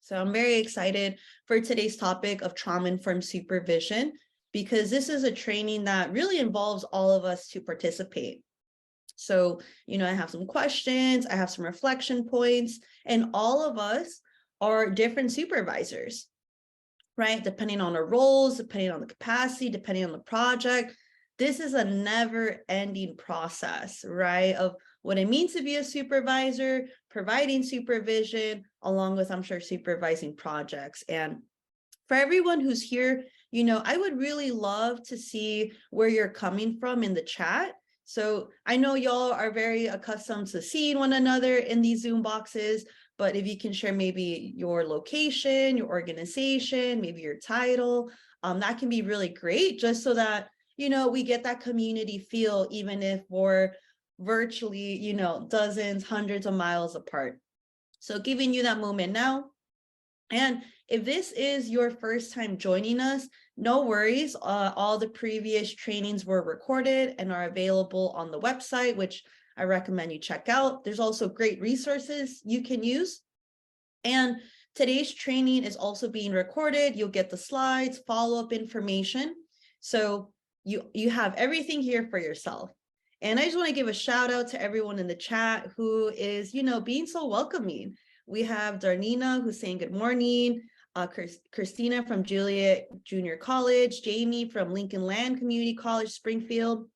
So I'm very excited for today's topic of trauma-informed supervision, because this is a training that really involves all of us to participate. So, I have some questions, I have some reflection points, and all of us are different supervisors, right? Depending on our roles, depending on the capacity, depending on the project. This is a never-ending process, right? Of what it means to be a supervisor, providing supervision, along with, I'm sure, supervising projects. And for everyone who's here, I would really love to see where you're coming from in the chat. So I know y'all are very accustomed to seeing one another in these Zoom boxes, but if you can share maybe your location, your organization, maybe your title, that can be really great, just so that, we get that community feel, even if we're virtually, dozens, hundreds of miles apart. So giving you that moment now. And if this is your first time joining us, no worries. All the previous trainings were recorded and are available on the website, which I recommend you check out. There's also great resources you can use. And today's training is also being recorded. You'll get the slides, follow-up information. So you have everything here for yourself. And I just want to give a shout out to everyone in the chat who is, being so welcoming. We have Darnina who's saying good morning, Christina from Juliet Junior College, Jamie from Lincoln Land Community College, Springfield,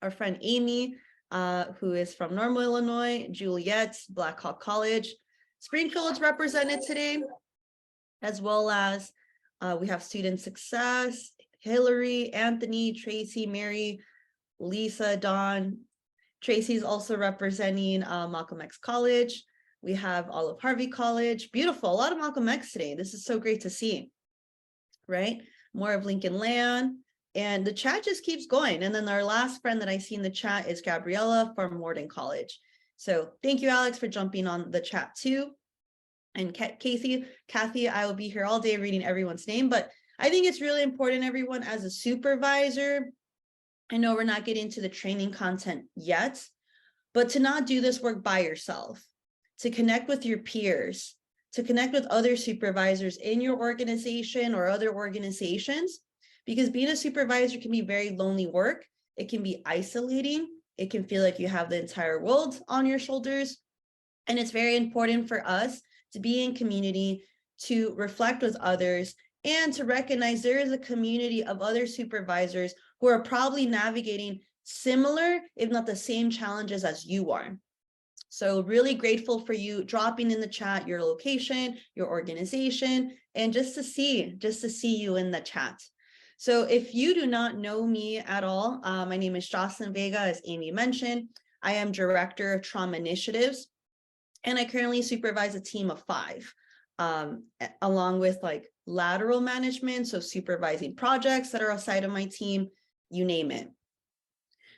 our friend Amy, who is from Normal, Illinois, Juliet, Black Hawk College. Springfield's represented today, as well as we have Student Success, Hillary, Anthony, Tracy, Mary, Lisa, Dawn. Tracy's also representing Malcolm X College. We have Olive Harvey College. Beautiful. A lot of Malcolm X today. This is so great to see, right? More of Lincoln Land. And the chat just keeps going. And then our last friend that I see in the chat is Gabriella from Morton College. So thank you, Alex, for jumping on the chat too. And Kathy, I will be here all day reading everyone's name. But I think it's really important, everyone, as a supervisor, I know we're not getting to the training content yet, but to not do this work by yourself, to connect with your peers, to connect with other supervisors in your organization or other organizations, because being a supervisor can be very lonely work. It can be isolating. It can feel like you have the entire world on your shoulders. And it's very important for us to be in community, to reflect with others, and to recognize there is a community of other supervisors who are probably navigating similar, if not the same challenges as you are. So really grateful for you dropping in the chat your location, your organization, and just to see you in the chat. So if you do not know me at all, my name is Jocelyn Vega, as Amy mentioned. I am Director of Trauma Initiatives, and I currently supervise a team of 5, along with lateral management, so supervising projects that are outside of my team, you name it.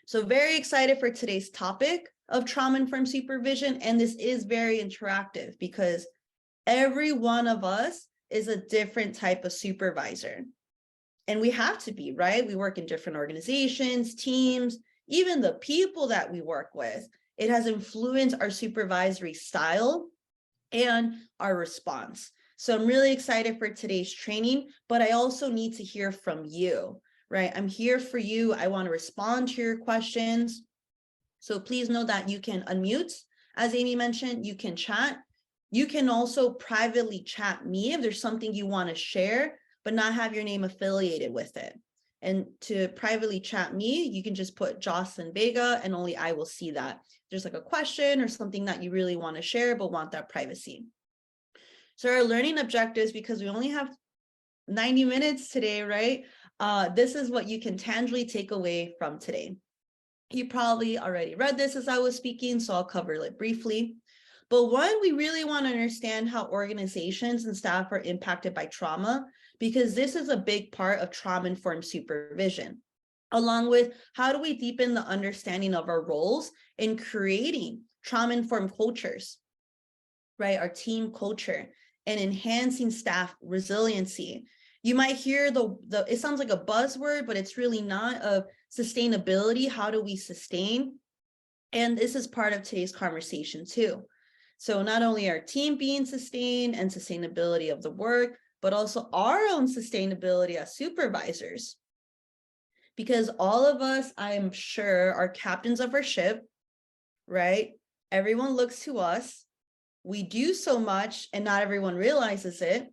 So very excited for today's topic of trauma-informed supervision, and this is very interactive because every one of us is a different type of supervisor. And we have to be, right? We work in different organizations, teams, even the people that we work with. It has influenced our supervisory style and our response. So I'm really excited for today's training, but I also need to hear from you, right? I'm here for you. I want to respond to your questions. So please know that you can unmute. As Amy mentioned, you can chat. You can also privately chat me if there's something you want to share, but not have your name affiliated with it. And to privately chat me, you can just put Jocelyn Vega and only I will see that. There's a question or something that you really want to share, but want that privacy. So our learning objectives, because we only have 90 minutes today, right? This is what you can tangibly take away from today. You probably already read this as I was speaking, so I'll cover it briefly. But one, we really want to understand how organizations and staff are impacted by trauma, because this is a big part of trauma-informed supervision, along with how do we deepen the understanding of our roles in creating trauma-informed cultures, right? Our team culture and enhancing staff resiliency. You might hear it sounds like a buzzword, but it's really not, of sustainability. How do we sustain? And this is part of today's conversation too. So not only our team being sustained and sustainability of the work, but also our own sustainability as supervisors. Because all of us, I'm sure, are captains of our ship, right? Everyone looks to us. We do so much and not everyone realizes it.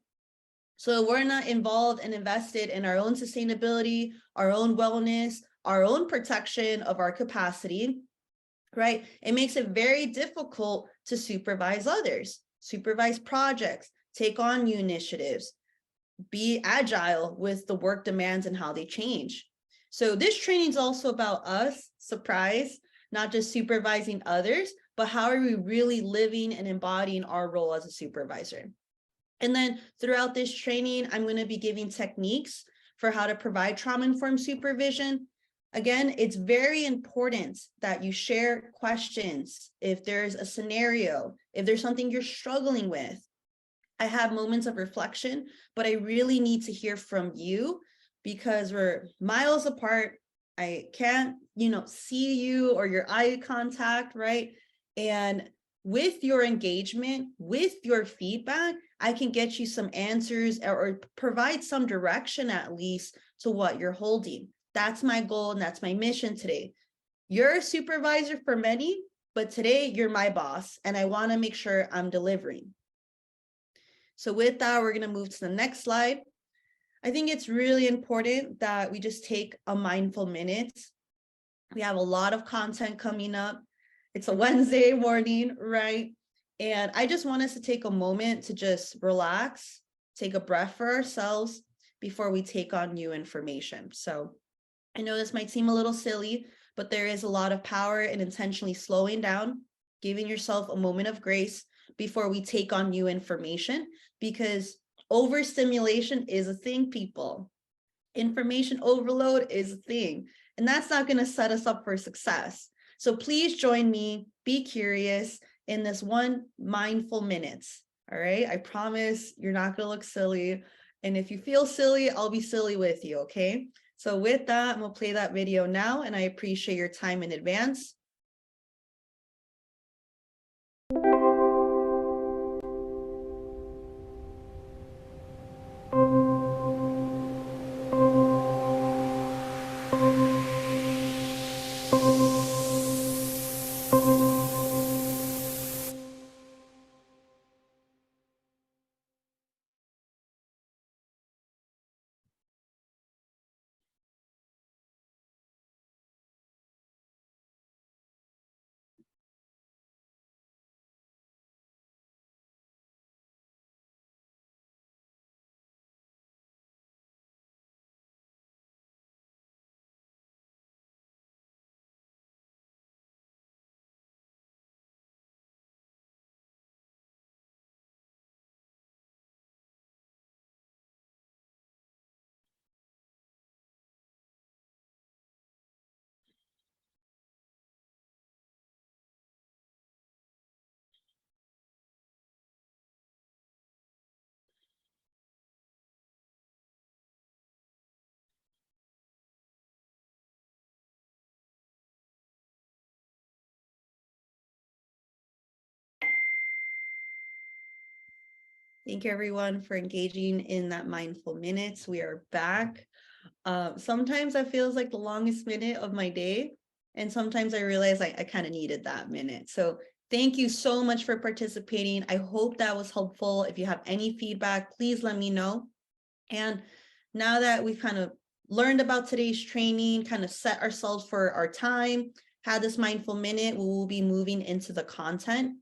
So we're not involved and invested in our own sustainability, our own wellness, our own protection of our capacity, right? It makes it very difficult to supervise others, supervise projects, take on new initiatives, be agile with the work demands and how they change. So this training is also about us, surprise, not just supervising others, but how are we really living and embodying our role as a supervisor? And then throughout this training, I'm going to be giving techniques for how to provide trauma-informed supervision. Again, it's very important that you share questions if there's a scenario, if there's something you're struggling with. I have moments of reflection, but I really need to hear from you because we're miles apart. I can't, see you or your eye contact, right? And with your engagement, with your feedback, I can get you some answers or provide some direction at least to what you're holding. That's my goal and that's my mission today. You're a supervisor for many, but today you're my boss and I want to make sure I'm delivering. So with that, we're going to move to the next slide. I think it's really important that we just take a mindful minute. We have a lot of content coming up. It's a Wednesday morning, right? And I just want us to take a moment to just relax, take a breath for ourselves before we take on new information. So I know this might seem a little silly, but there is a lot of power in intentionally slowing down, giving yourself a moment of grace before we take on new information, because overstimulation is a thing, people. Information overload is a thing, and that's not going to set us up for success. So please join me, be curious in this one mindful minutes. All right. I promise you're not going to look silly. And if you feel silly, I'll be silly with you. Okay. So with that, I'm going to play that video now, and I appreciate your time in advance. Thank you, everyone, for engaging in that mindful minutes. We are back. Sometimes that feels like the longest minute of my day. And sometimes I realize I kind of needed that minute. So thank you so much for participating. I hope that was helpful. If you have any feedback, please let me know. And now that we've kind of learned about today's training, kind of set ourselves for our time, had this mindful minute, we will be moving into the content.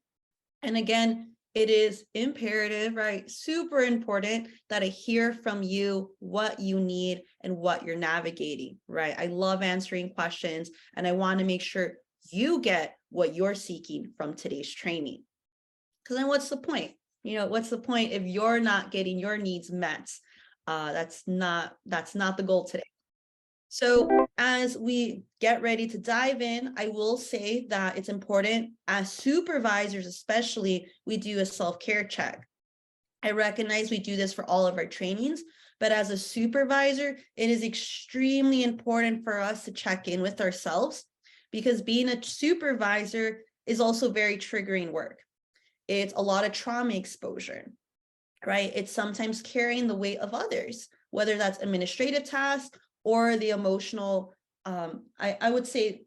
And again, it is imperative, right? Super important that I hear from you what you need and what you're navigating, right? I love answering questions and I want to make sure you get what you're seeking from today's training. Because then what's the point? What's the point if you're not getting your needs met? That's not the goal today. So as we get ready to dive in, I will say that it's important as supervisors, especially, we do a self-care check. I recognize we do this for all of our trainings, but as a supervisor, it is extremely important for us to check in with ourselves because being a supervisor is also very triggering work. It's a lot of trauma exposure, right? It's sometimes carrying the weight of others, whether that's administrative tasks or the emotional. I would say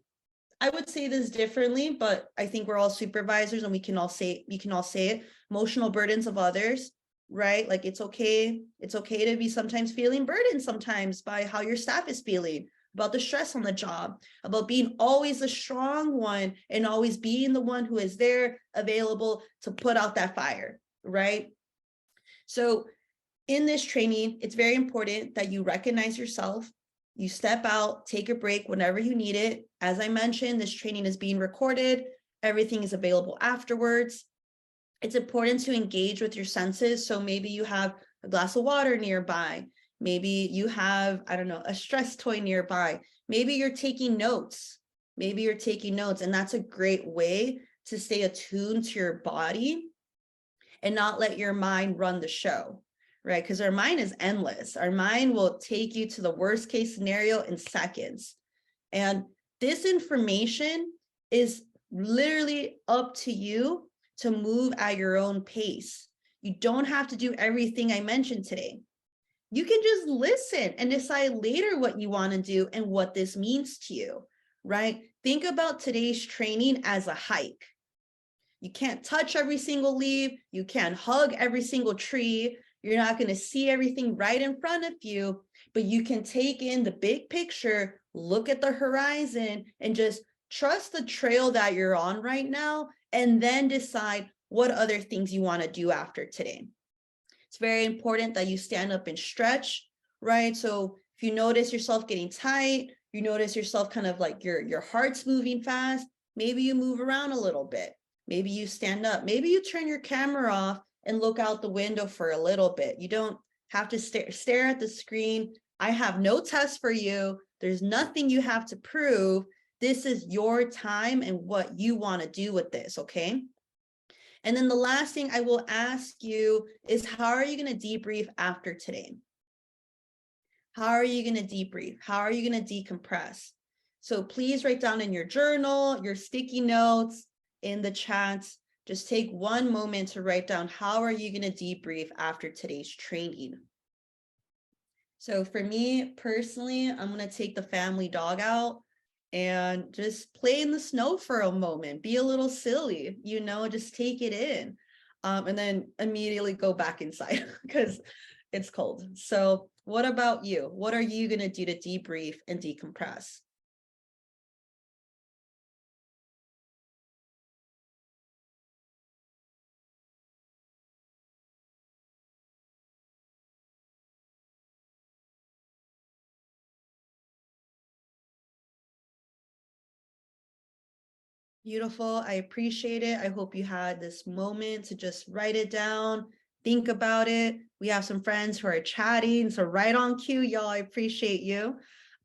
this differently, but I think we're all supervisors and we can all say it. Emotional burdens of others, right? Like it's okay to be sometimes feeling burdened sometimes by how your staff is feeling, about the stress on the job, about being always the strong one and always being the one who is there available to put out that fire, right? So in this training, it's very important that you recognize yourself, you step out, take a break whenever you need it. As I mentioned, this training is being recorded. Everything is available afterwards. It's important to engage with your senses. So maybe you have a glass of water nearby. Maybe you have, I don't know, a stress toy nearby. Maybe you're taking notes. And that's a great way to stay attuned to your body and not let your mind run the show, right? Because our mind is endless. Our mind will take you to the worst case scenario in seconds. And this information is literally up to you to move at your own pace. You don't have to do everything I mentioned today. You can just listen and decide later what you want to do and what this means to you, right? Think about today's training as a hike. You can't touch every single leaf. You can't hug every single tree. You're not going to see everything right in front of you, but you can take in the big picture, look at the horizon, and just trust the trail that you're on right now, and then decide what other things you want to do after today. It's very important that you stand up and stretch, right? So if you notice yourself getting tight, you notice yourself kind of like your heart's moving fast, maybe you move around a little bit. Maybe you stand up, maybe you turn your camera off and look out the window for a little bit. You don't have to stare at the screen. I have no test for you. There's nothing you have to prove. This is your time and what you want to do with this, okay? And then the last thing I will ask you is, how are you going to debrief after today? How are you going to debrief? How are you going to decompress? So please write down in your journal, your sticky notes, in the chats. Just take one moment to write down, how are you going to debrief after today's training? So for me personally, I'm going to take the family dog out and just play in the snow for a moment, be a little silly, just take it in, and then immediately go back inside because it's cold. So what about you? What are you going to do to debrief and decompress? Beautiful. I appreciate it. I hope you had this moment to just write it down, think about it. We have some friends who are chatting, so right on cue, y'all. I appreciate you.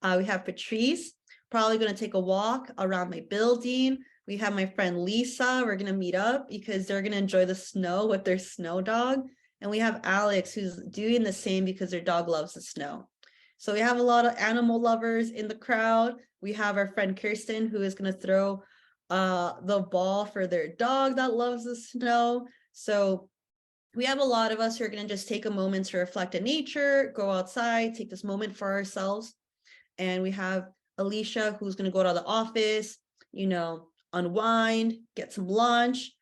We have Patrice, probably going to take a walk around my building. We have my friend Lisa. We're going to meet up because they're going to enjoy the snow with their snow dog. And we have Alex, who's doing the same because their dog loves the snow. So we have a lot of animal lovers in the crowd. We have our friend Kirsten, who is going to throw the ball for their dog that loves the snow. So we have a lot of us who are going to just take a moment to reflect in nature, go outside, take this moment for ourselves. And we have Alicia, who's going to go to the office, unwind, get some lunch,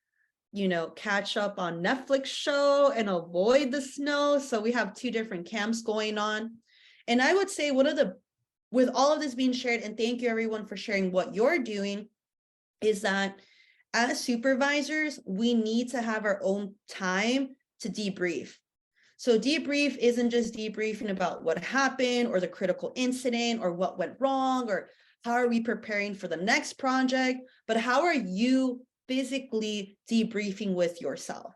catch up on Netflix show and avoid the snow. So we have two different camps going on. And I would say with all of this being shared, and thank you everyone for sharing what you're doing, is that as supervisors, we need to have our own time to debrief. So debrief isn't just debriefing about what happened or the critical incident or what went wrong or how are we preparing for the next project, but how are you physically debriefing with yourself?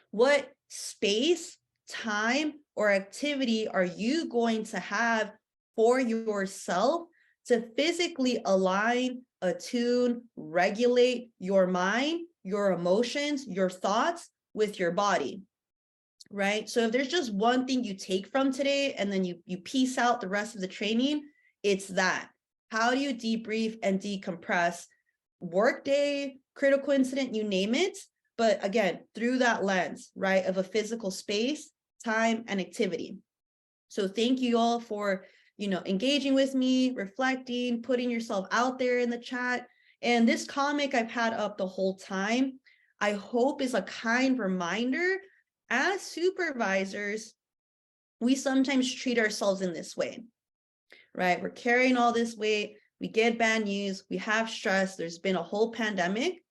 What space, time, or activity are you going to have for yourself to physically align, attune, regulate your mind, your emotions, your thoughts with your body, right? So if there's just one thing you take from today and then you piece out the rest of the training, it's that. How do you debrief and decompress? Workday, critical incident, you name it. but again, through that lens, right, of a physical space, time, and activity. So thank you all for, engaging with me, reflecting, putting yourself out there in the chat. And this comic I've had up the whole time, I hope is a kind reminder. As supervisors, we sometimes treat ourselves in this way, right? We're carrying all this weight, we get bad news, we have stress, there's been a whole pandemic,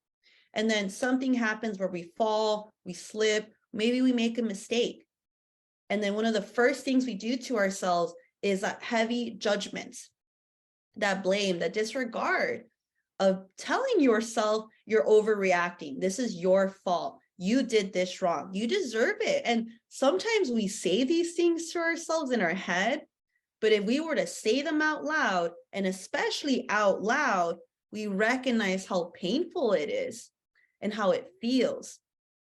and then something happens where we fall, we slip, maybe we make a mistake. And then one of the first things we do to ourselves is that heavy judgment, that blame, that disregard of telling yourself you're overreacting. This is your fault. You did this wrong. You deserve it. And sometimes we say these things to ourselves in our head, but if we were to say them out loud, and especially out loud, we recognize how painful it is and how it feels.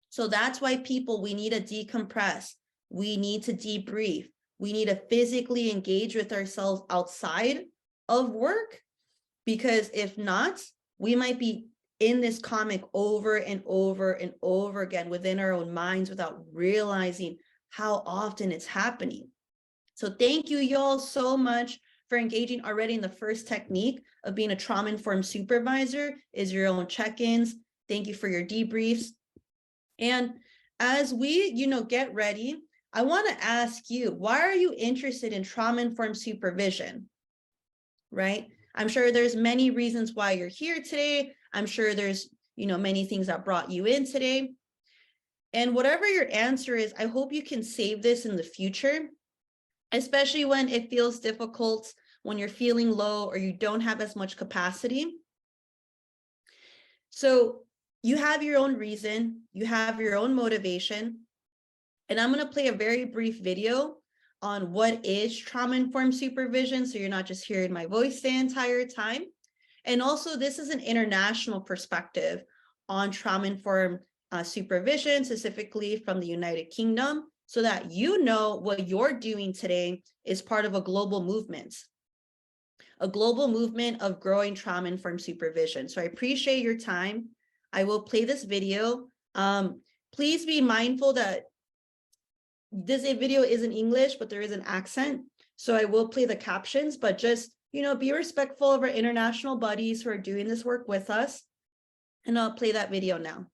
So that's why people, we need to decompress. We need to debrief. We need to physically engage with ourselves outside of work, because if not, we might be in this comic over and over and over again within our own minds without realizing how often it's happening. So thank you, y'all, so much for engaging already in the first technique of being a trauma-informed supervisor, is your own check-ins. Thank you for your debriefs. And as we, get ready, I want to ask you, why are you interested in trauma-informed supervision, right? I'm sure there's many reasons why you're here today. I'm sure there's, many things that brought you in today. And whatever your answer is, I hope you can save this in the future, especially when it feels difficult, when you're feeling low or you don't have as much capacity. So you have your own reason, you have your own motivation. And I'm going to play a very brief video on what is trauma-informed supervision, so you're not just hearing my voice the entire time. And also, this is an international perspective on trauma-informed supervision, specifically from the United Kingdom, so that you know what you're doing today is part of a global movement of growing trauma-informed supervision. So I appreciate your time. I will play this video. Please be mindful that this video is in English, but there is an accent. So I will play the captions, but just, be respectful of our international buddies who are doing this work with us. And I'll play that video now.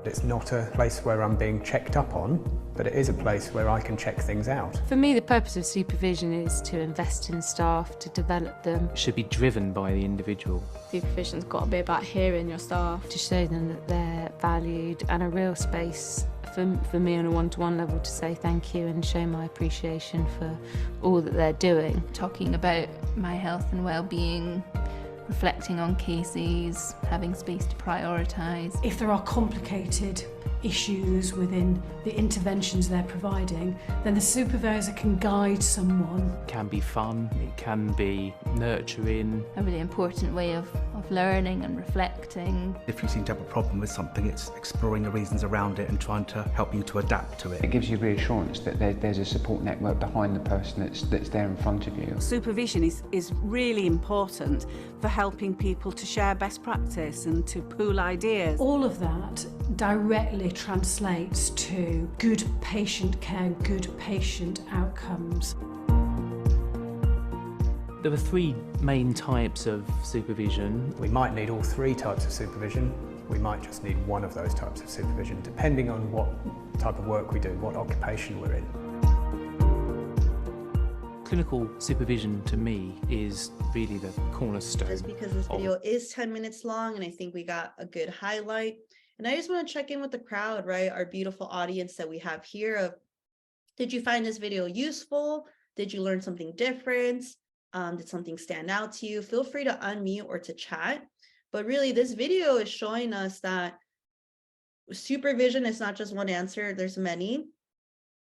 It's not a place where I'm being checked up on, but it is a place where I can check things out. For me, the purpose of supervision is to invest in staff, to develop them. It should be driven by the individual. Supervision's got to be about hearing your staff. To show them that they're valued, and a real space for me on a one-to-one level to say thank you and show my appreciation for all that they're doing. Talking about my health and well-being, reflecting on cases, having space to prioritise. If there are complicated issues within the interventions they're providing, then the supervisor can guide someone. It can be fun, it can be nurturing. A really important way of learning and reflecting. If you seem to have a problem with something, it's exploring the reasons around it and trying to help you to adapt to it. It gives you reassurance that there's a support network behind the person that's there in front of you. Supervision is really important for helping people to share best practice and to pool ideas. All of that directly translates to good patient care, good patient outcomes. There are three main types of supervision. We might need all three types of supervision. We might just need one of those types of supervision, depending on what type of work we do, what occupation we're in. Clinical supervision, to me, is really the cornerstone. Just because this video is 10 minutes long, and I think we got a good highlight. And I just want to check in with the crowd, right? Our beautiful audience that we have here. Did you find this video useful? Did you learn something different? Did something stand out to you? Feel free to unmute or to chat. But really, this video is showing us that supervision is not just one answer. There's many.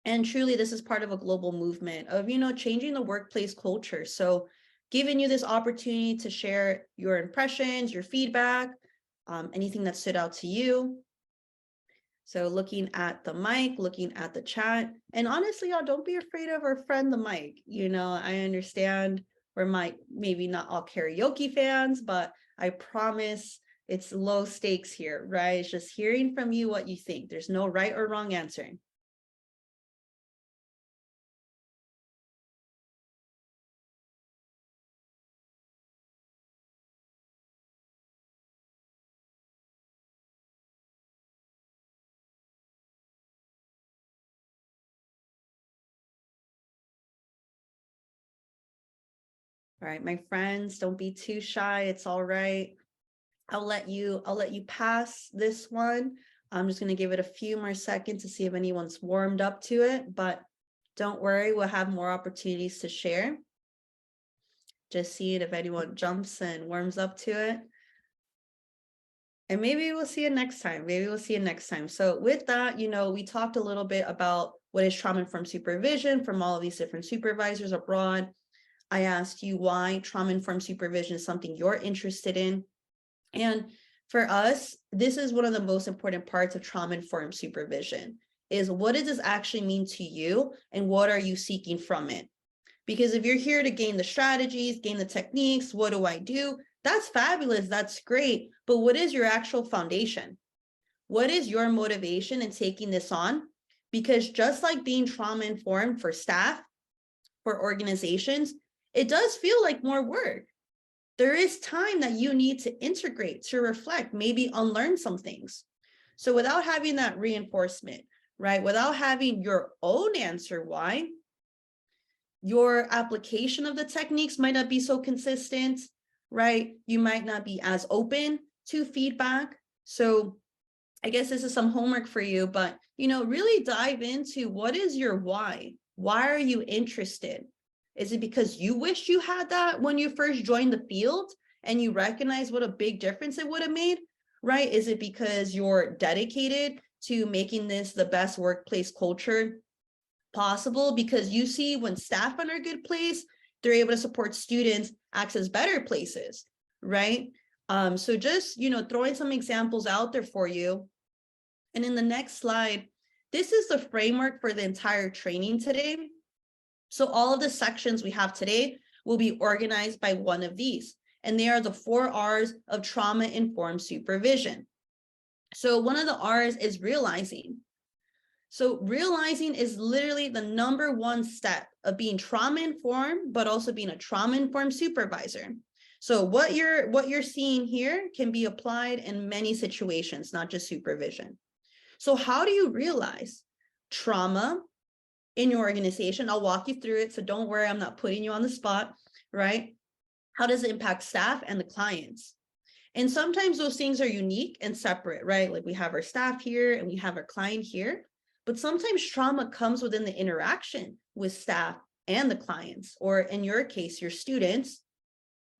And truly, this is part of a global movement of, changing the workplace culture. So giving you this opportunity to share your impressions, your feedback, anything that stood out to you. So looking at the mic, looking at the chat, and honestly, y'all, don't be afraid of our friend the mic. You know, I understand we're maybe not all karaoke fans, but I promise it's low stakes here, right? It's just hearing from you what you think. There's no right or wrong answer. All right, my friends, don't be too shy. It's all right. I'll let you pass this one. I'm just going to give it a few more seconds to see if anyone's warmed up to it, but don't worry, we'll have more opportunities to share. Just seeing if anyone jumps and warms up to it. And maybe we'll see it next time. Maybe we'll see it next time. So with that, you know, we talked a little bit about what is trauma-informed supervision from all of these different supervisors abroad. I asked you why trauma-informed supervision is something you're interested in. And for us, this is one of the most important parts of trauma-informed supervision, is what does this actually mean to you and what are you seeking from it? Because if you're here to gain the strategies, gain the techniques, what do I do? That's fabulous, that's great, but what is your actual foundation? What is your motivation in taking this on? Because just like being trauma-informed for staff, for organizations, it does feel like more work. There is time that you need to integrate, to reflect, maybe unlearn some things. So without having that reinforcement, right? Without having your own answer why, your application of the techniques might not be so consistent, right? You might not be as open to feedback. So I guess this is some homework for you, but, you know, really dive into what is your why? Why are you interested? Is it because you wish you had that when you first joined the field and you recognize what a big difference it would have made, right? Is it because you're dedicated to making this the best workplace culture possible? Because you see when staff are in a good place, they're able to support students access better places, right? So just, you know, throwing some examples out there for you. And in the next slide, this is the framework for the entire training today. So all of the sections we have today will be organized by one of these, and they are the 4 R's of trauma-informed supervision. So one of the R's is realizing. So realizing is literally the #1 step of being trauma-informed, but also being a trauma-informed supervisor. So what you're seeing here can be applied in many situations, not just supervision. So how do you realize trauma in your organization? I'll walk you through it, so don't worry, I'm not putting you on the spot, right? How does it impact staff and the clients? And sometimes those things are unique and separate, right? Like we have our staff here and we have our client here, but sometimes trauma comes within the interaction with staff and the clients, or in your case, your students,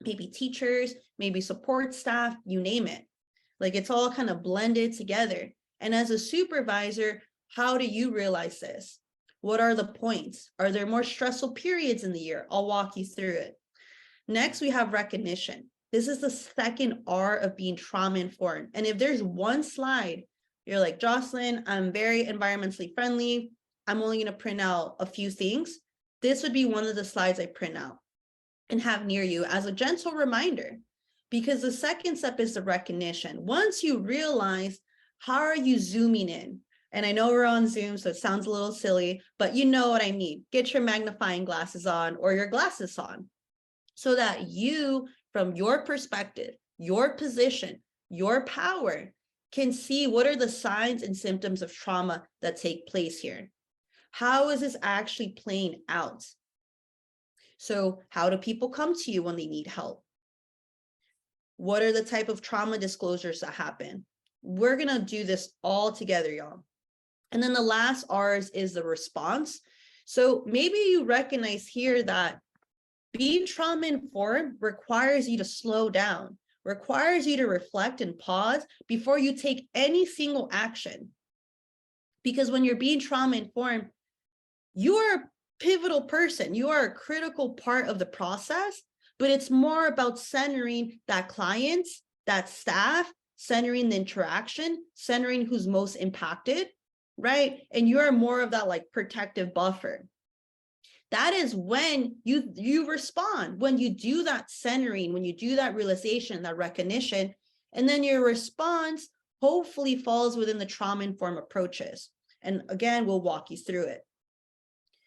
maybe teachers, maybe support staff, you name it. Like it's all kind of blended together. And as a supervisor, how do you realize this? What are the points? Are there more stressful periods in the year? I'll walk you through it. Next, we have recognition. This is the second R of being trauma-informed. And if there's one slide, you're like, Jocelyn, I'm very environmentally friendly. I'm only going to print out a few things. This would be one of the slides I print out and have near you as a gentle reminder, because the second step is the recognition. Once you realize, how are you zooming in? And I know we're on Zoom, so it sounds a little silly, but you know what I mean. Get your magnifying glasses on or your glasses on so that you, from your perspective, your position, your power, can see what are the signs and symptoms of trauma that take place here. How is this actually playing out? So how do people come to you when they need help? What are the type of trauma disclosures that happen? We're going to do this all together, y'all. And then the last R's is the response. So maybe you recognize here that being trauma-informed requires you to slow down, requires you to reflect and pause before you take any single action. Because when you're being trauma-informed, you are a pivotal person. You are a critical part of the process, but it's more about centering that client, that staff, centering the interaction, centering who's most impacted, right? And you're more of that like protective buffer. That is when you respond, when you do that centering, when you do that realization, that recognition, and then your response hopefully falls within the trauma-informed approaches. And again, we'll walk you through it.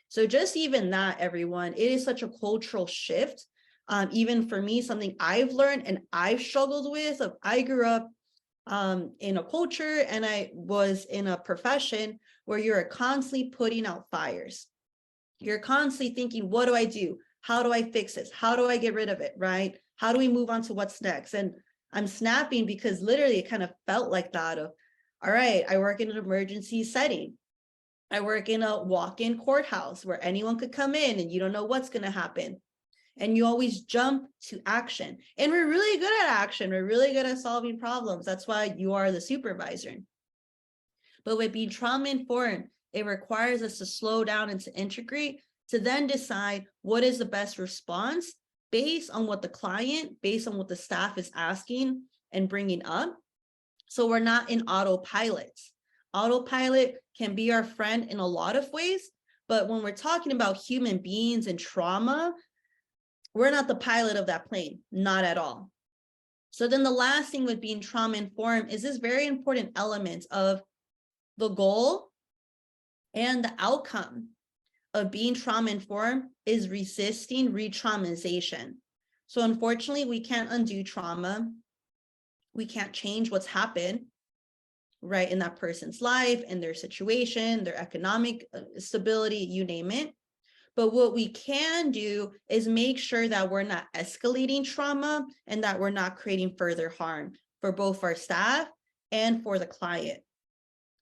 So just even that, everyone, it is such a cultural shift. Even for me, something I've learned and I've struggled with. I grew up in a culture and I was in a profession where you're constantly putting out fires. You're constantly thinking, what do I do? How do I fix this? How do I get rid of it, right? How do we move on to what's next? And I'm snapping because literally it kind of felt like that of, all right, I work in an emergency setting. I work in a walk-in courthouse where anyone could come in and you don't know what's going to happen. And you always jump to action. And we're really good at action. We're really good at solving problems. That's why you are the supervisor. But with being trauma-informed, it requires us to slow down and to integrate, to then decide what is the best response based on what the client, based on what the staff is asking and bringing up. So we're not in autopilot. Autopilot can be our friend in a lot of ways, but when we're talking about human beings and trauma, we're not the pilot of that plane, not at all. So then the last thing with being trauma-informed is this very important element of the goal and the outcome of being trauma-informed is resisting re-traumatization. So unfortunately, we can't undo trauma. We can't change what's happened, right, in that person's life, in their situation, their economic stability, you name it. But what we can do is make sure that we're not escalating trauma and that we're not creating further harm for both our staff and for the client.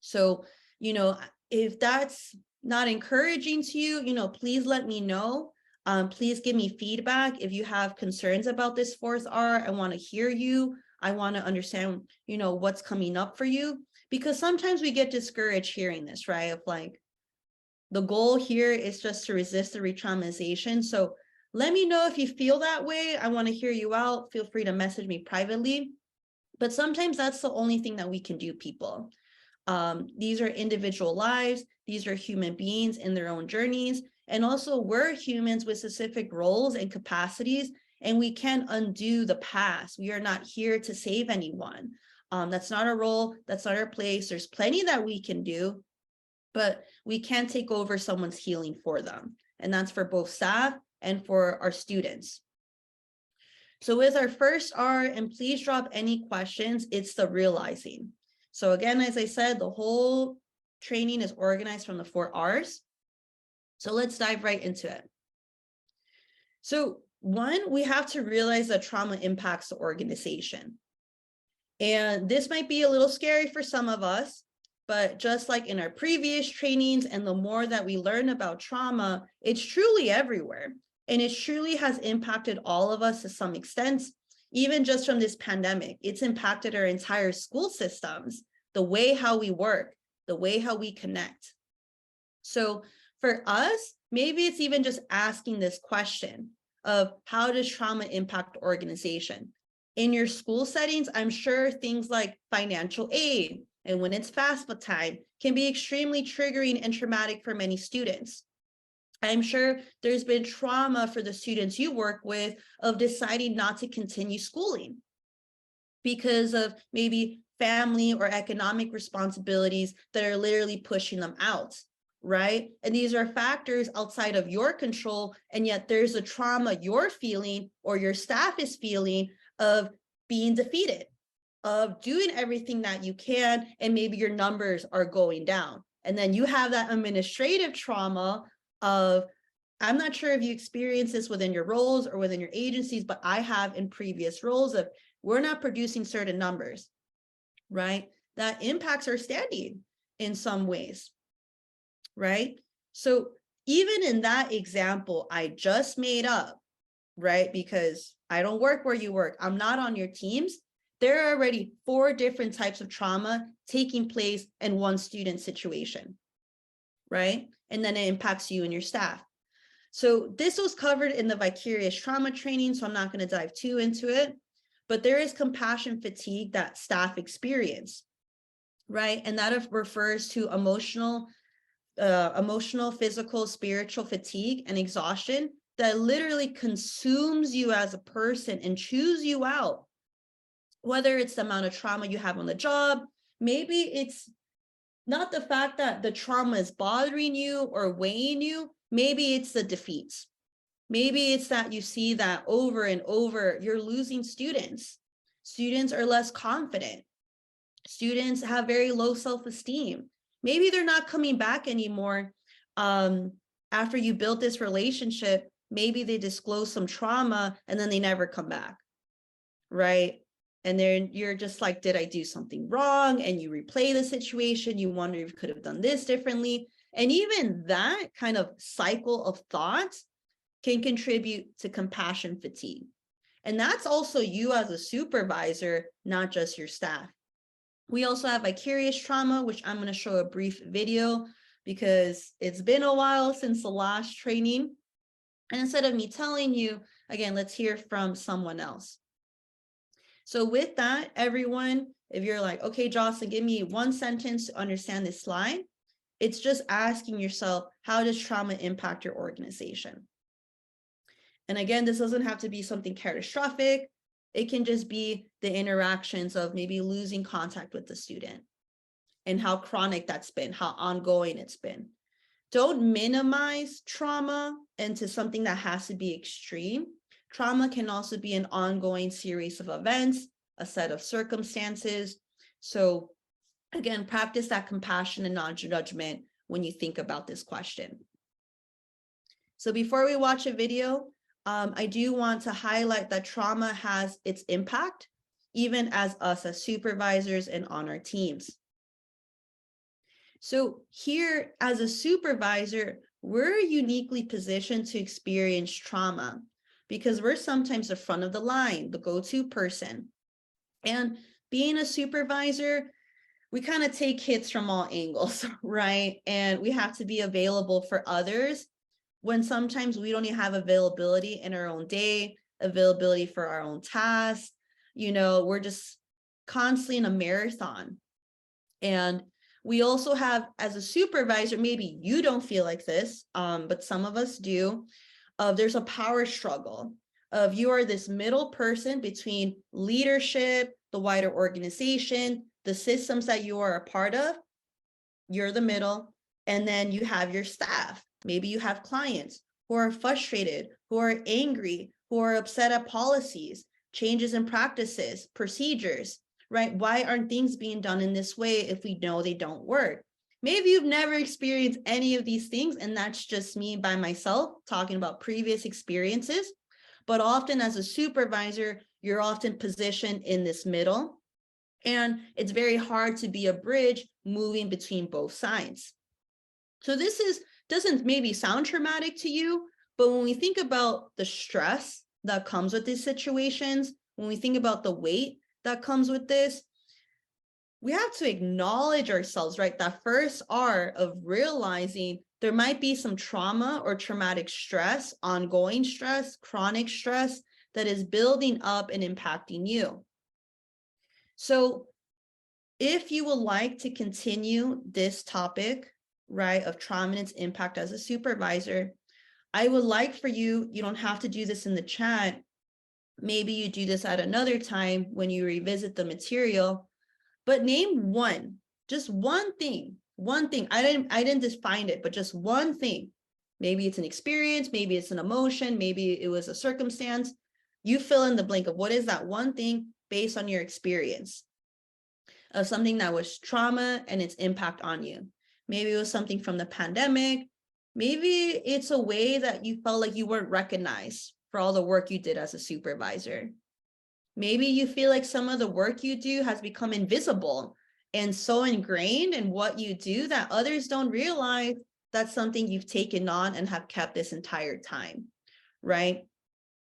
So, if that's not encouraging to you, please let me know. Please give me feedback. If you have concerns about this 4th R, I want to hear you. I want to understand, what's coming up for you, because sometimes we get discouraged hearing this, right? Of like, the goal here is just to resist the re-traumatization. So let me know if you feel that way. I want to hear you out. Feel free to message me privately. But sometimes that's the only thing that we can do, people. These are individual lives. These are human beings in their own journeys. And also we're humans with specific roles and capacities, and we can't undo the past. We are not here to save anyone. That's not our role. That's not our place. There's plenty that we can do, but we can't take over someone's healing for them. And that's for both staff and for our students. So with our first R, and please drop any questions, it's the realizing. So again, as I said, the whole training is organized from the 4 R's. So let's dive right into it. So 1, we have to realize that trauma impacts the organization. And this might be a little scary for some of us, but just like in our previous trainings, and the more that we learn about trauma, it's truly everywhere. And it truly has impacted all of us to some extent, even just from this pandemic. It's impacted our entire school systems, the way how we work, the way how we connect. So for us, maybe it's even just asking this question of how does trauma impact the organization? In your school settings, I'm sure things like financial aid, and when it's FAFSA time, can be extremely triggering and traumatic for many students. I'm sure there's been trauma for the students you work with of deciding not to continue schooling because of maybe family or economic responsibilities that are literally pushing them out, right? And these are factors outside of your control, and yet there's a trauma you're feeling or your staff is feeling of being defeated, of doing everything that you can, and maybe your numbers are going down. And then you have that administrative trauma of, I'm not sure if you experience this within your roles or within your agencies, but I have in previous roles of we're not producing certain numbers, right? That impacts our standing in some ways, right? So even in that example I just made up, right? Because I don't work where you work, I'm not on your teams. There are already 4 different types of trauma taking place in one student situation, right? And then it impacts you and your staff. So this was covered in the vicarious trauma training, so I'm not going to dive too into it. but there is compassion fatigue that staff experience, right? And that refers to emotional, physical, spiritual fatigue and exhaustion that literally consumes you as a person and chews you out. Whether it's the amount of trauma you have on the job, maybe it's not the fact that the trauma is bothering you or weighing you, maybe it's the defeats. Maybe it's that you see that over and over, you're losing students. Students are less confident. Students have very low self-esteem. Maybe they're not coming back anymore. After you build this relationship, maybe they disclose some trauma and then they never come back, right? And then you're just like, did I do something wrong? And you replay the situation. You wonder if you could have done this differently. And even that kind of cycle of thoughts can contribute to compassion fatigue. And that's also you as a supervisor, not just your staff. We also have vicarious trauma, which I'm going to show a brief video because it's been a while since the last training. And instead of me telling you, again, let's hear from someone else. So with that, everyone, if you're like, okay, Jocelyn, give me one sentence to understand this slide, it's just asking yourself, how does trauma impact your organization? And again, this doesn't have to be something catastrophic. It can just be the interactions of maybe losing contact with the student and how chronic that's been, how ongoing it's been. Don't minimize trauma into something that has to be extreme. Trauma can also be an ongoing series of events, a set of circumstances. So again, practice that compassion and non-judgment when you think about this question. So before we watch a video, I do want to highlight that trauma has its impact, even as us as supervisors and on our teams. So here as a supervisor, we're uniquely positioned to experience trauma because we're sometimes the front of the line, the go-to person. And being a supervisor, we kind of take hits from all angles, right? And we have to be available for others when sometimes we don't even have availability in our own day, availability for our own tasks. You know, we're just constantly in a marathon. And we also have, as a supervisor, maybe you don't feel like this, but some of us do, there's a power struggle of you are this middle person between leadership, the wider organization, the systems that you are a part of, you're the middle, and then you have your staff. Maybe you have clients who are frustrated, who are angry, who are upset at policies, changes in practices, procedures, right? Why aren't things being done in this way if we know they don't work? Maybe you've never experienced any of these things, and that's just me by myself talking about previous experiences. But often as a supervisor, you're often positioned in this middle, and it's very hard to be a bridge moving between both sides. So this doesn't maybe sound traumatic to you, but when we think about the stress that comes with these situations, when we think about the weight that comes with this, we have to acknowledge ourselves, right? That first R of realizing there might be some trauma or traumatic stress, ongoing stress, chronic stress that is building up and impacting you. So if you would like to continue this topic, right, of trauma and its impact as a supervisor, I would like for you, you don't have to do this in the chat. Maybe you do this at another time when you revisit the material, but name one, just one thing. I didn't define it, but just one thing. Maybe it's an experience, maybe it's an emotion, maybe it was a circumstance. You fill in the blank of what is that one thing based on your experience of something that was trauma and its impact on you. Maybe it was something from the pandemic. Maybe it's a way that you felt like you weren't recognized for all the work you did as a supervisor. Maybe you feel like some of the work you do has become invisible and so ingrained in what you do that others don't realize that's something you've taken on and have kept this entire time, right?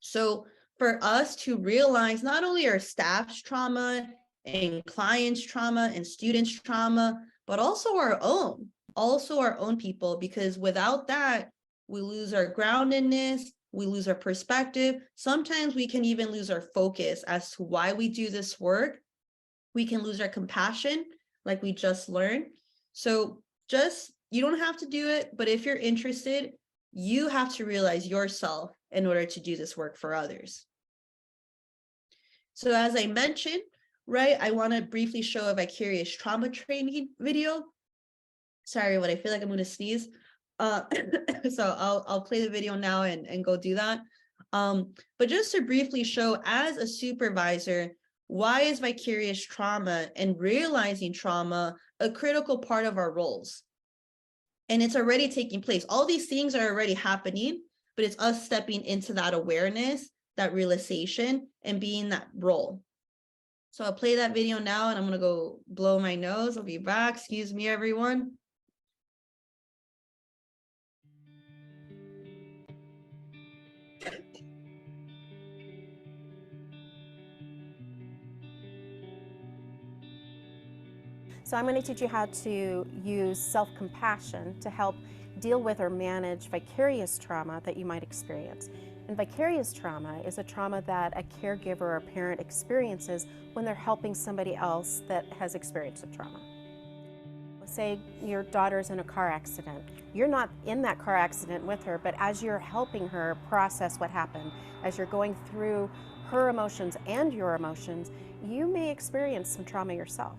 So for us to realize not only our staff's trauma and clients' trauma and students' trauma, but also our own people, because without that, we lose our groundedness, we lose our perspective. Sometimes we can even lose our focus as to why we do this work. We can lose our compassion, like we just learned. So you don't have to do it, but if you're interested, you have to realize yourself in order to do this work for others. So as I mentioned, right, I want to briefly show a vicarious trauma training video. Sorry, but I feel like I'm going to sneeze. So I'll play the video now and go do that. But just to briefly show, as a supervisor, why is vicarious trauma and realizing trauma a critical part of our roles? And it's already taking place. All these things are already happening, but it's us stepping into that awareness, that realization, and being that role. So I'll play that video now, and I'm going to go blow my nose. I'll be back. Excuse me, everyone. So I'm going to teach you how to use self-compassion to help deal with or manage vicarious trauma that you might experience. And vicarious trauma is a trauma that a caregiver or parent experiences when they're helping somebody else that has experienced a trauma. Say your daughter's in a car accident. You're not in that car accident with her, but as you're helping her process what happened, as you're going through her emotions and your emotions, you may experience some trauma yourself.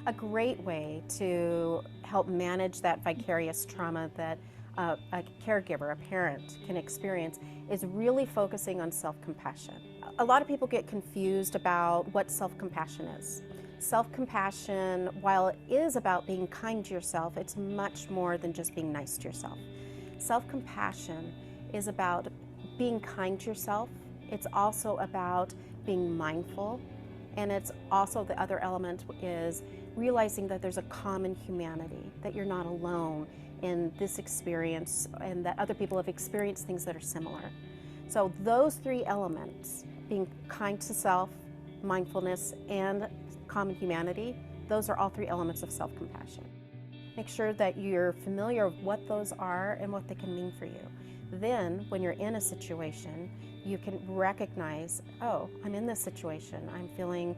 A great way to help manage that vicarious trauma that a caregiver, a parent, can experience is really focusing on self-compassion. A lot of people get confused about what self-compassion is. Self-compassion, while it is about being kind to yourself, it's much more than just being nice to yourself. Self-compassion is about being kind to yourself. It's also about being mindful. And it's also, the other element is realizing that there's a common humanity, that you're not alone in this experience and that other people have experienced things that are similar. So those three elements, being kind to self, mindfulness, and common humanity, those are all three elements of self-compassion. Make sure that you're familiar with what those are and what they can mean for you. Then, when you're in a situation, you can recognize, oh, I'm in this situation. I'm feeling,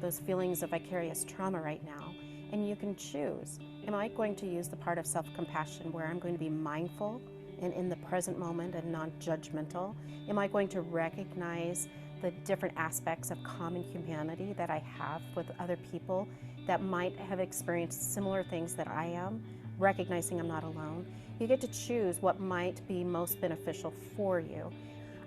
those feelings of vicarious trauma right now. And you can choose, am I going to use the part of self-compassion where I'm going to be mindful and in the present moment and non-judgmental? Am I going to recognize the different aspects of common humanity that I have with other people that might have experienced similar things that I am, recognizing I'm not alone? You get to choose what might be most beneficial for you.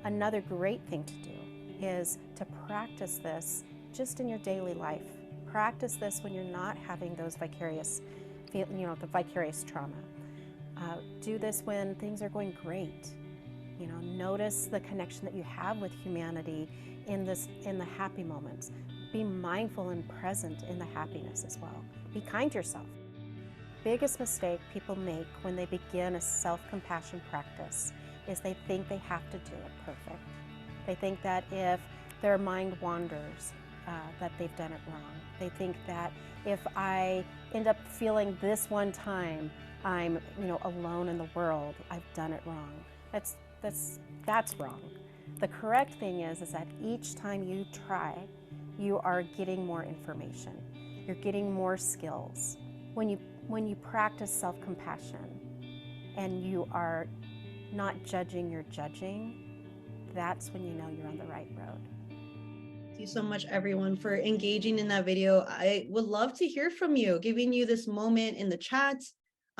Another great thing to do is to practice this just in your daily life. Practice this when you're not having those vicarious, the vicarious trauma. Do this when things are going great. Notice the connection that you have with humanity in the happy moments. Be mindful and present in the happiness as well. Be kind to yourself. Biggest mistake people make when they begin a self-compassion practice is they think they have to do it perfect. They think that if their mind wanders, that they've done it wrong. They think that if I end up feeling this one time, I'm alone in the world, I've done it wrong. That's wrong. The correct thing is that each time you try, you are getting more information. You're getting more skills. When you practice self-compassion and you are not judging, you're judging, that's when you know you're on the right road. Thank you so much, everyone, for engaging in that video. I would love to hear from you, giving you this moment in the chat,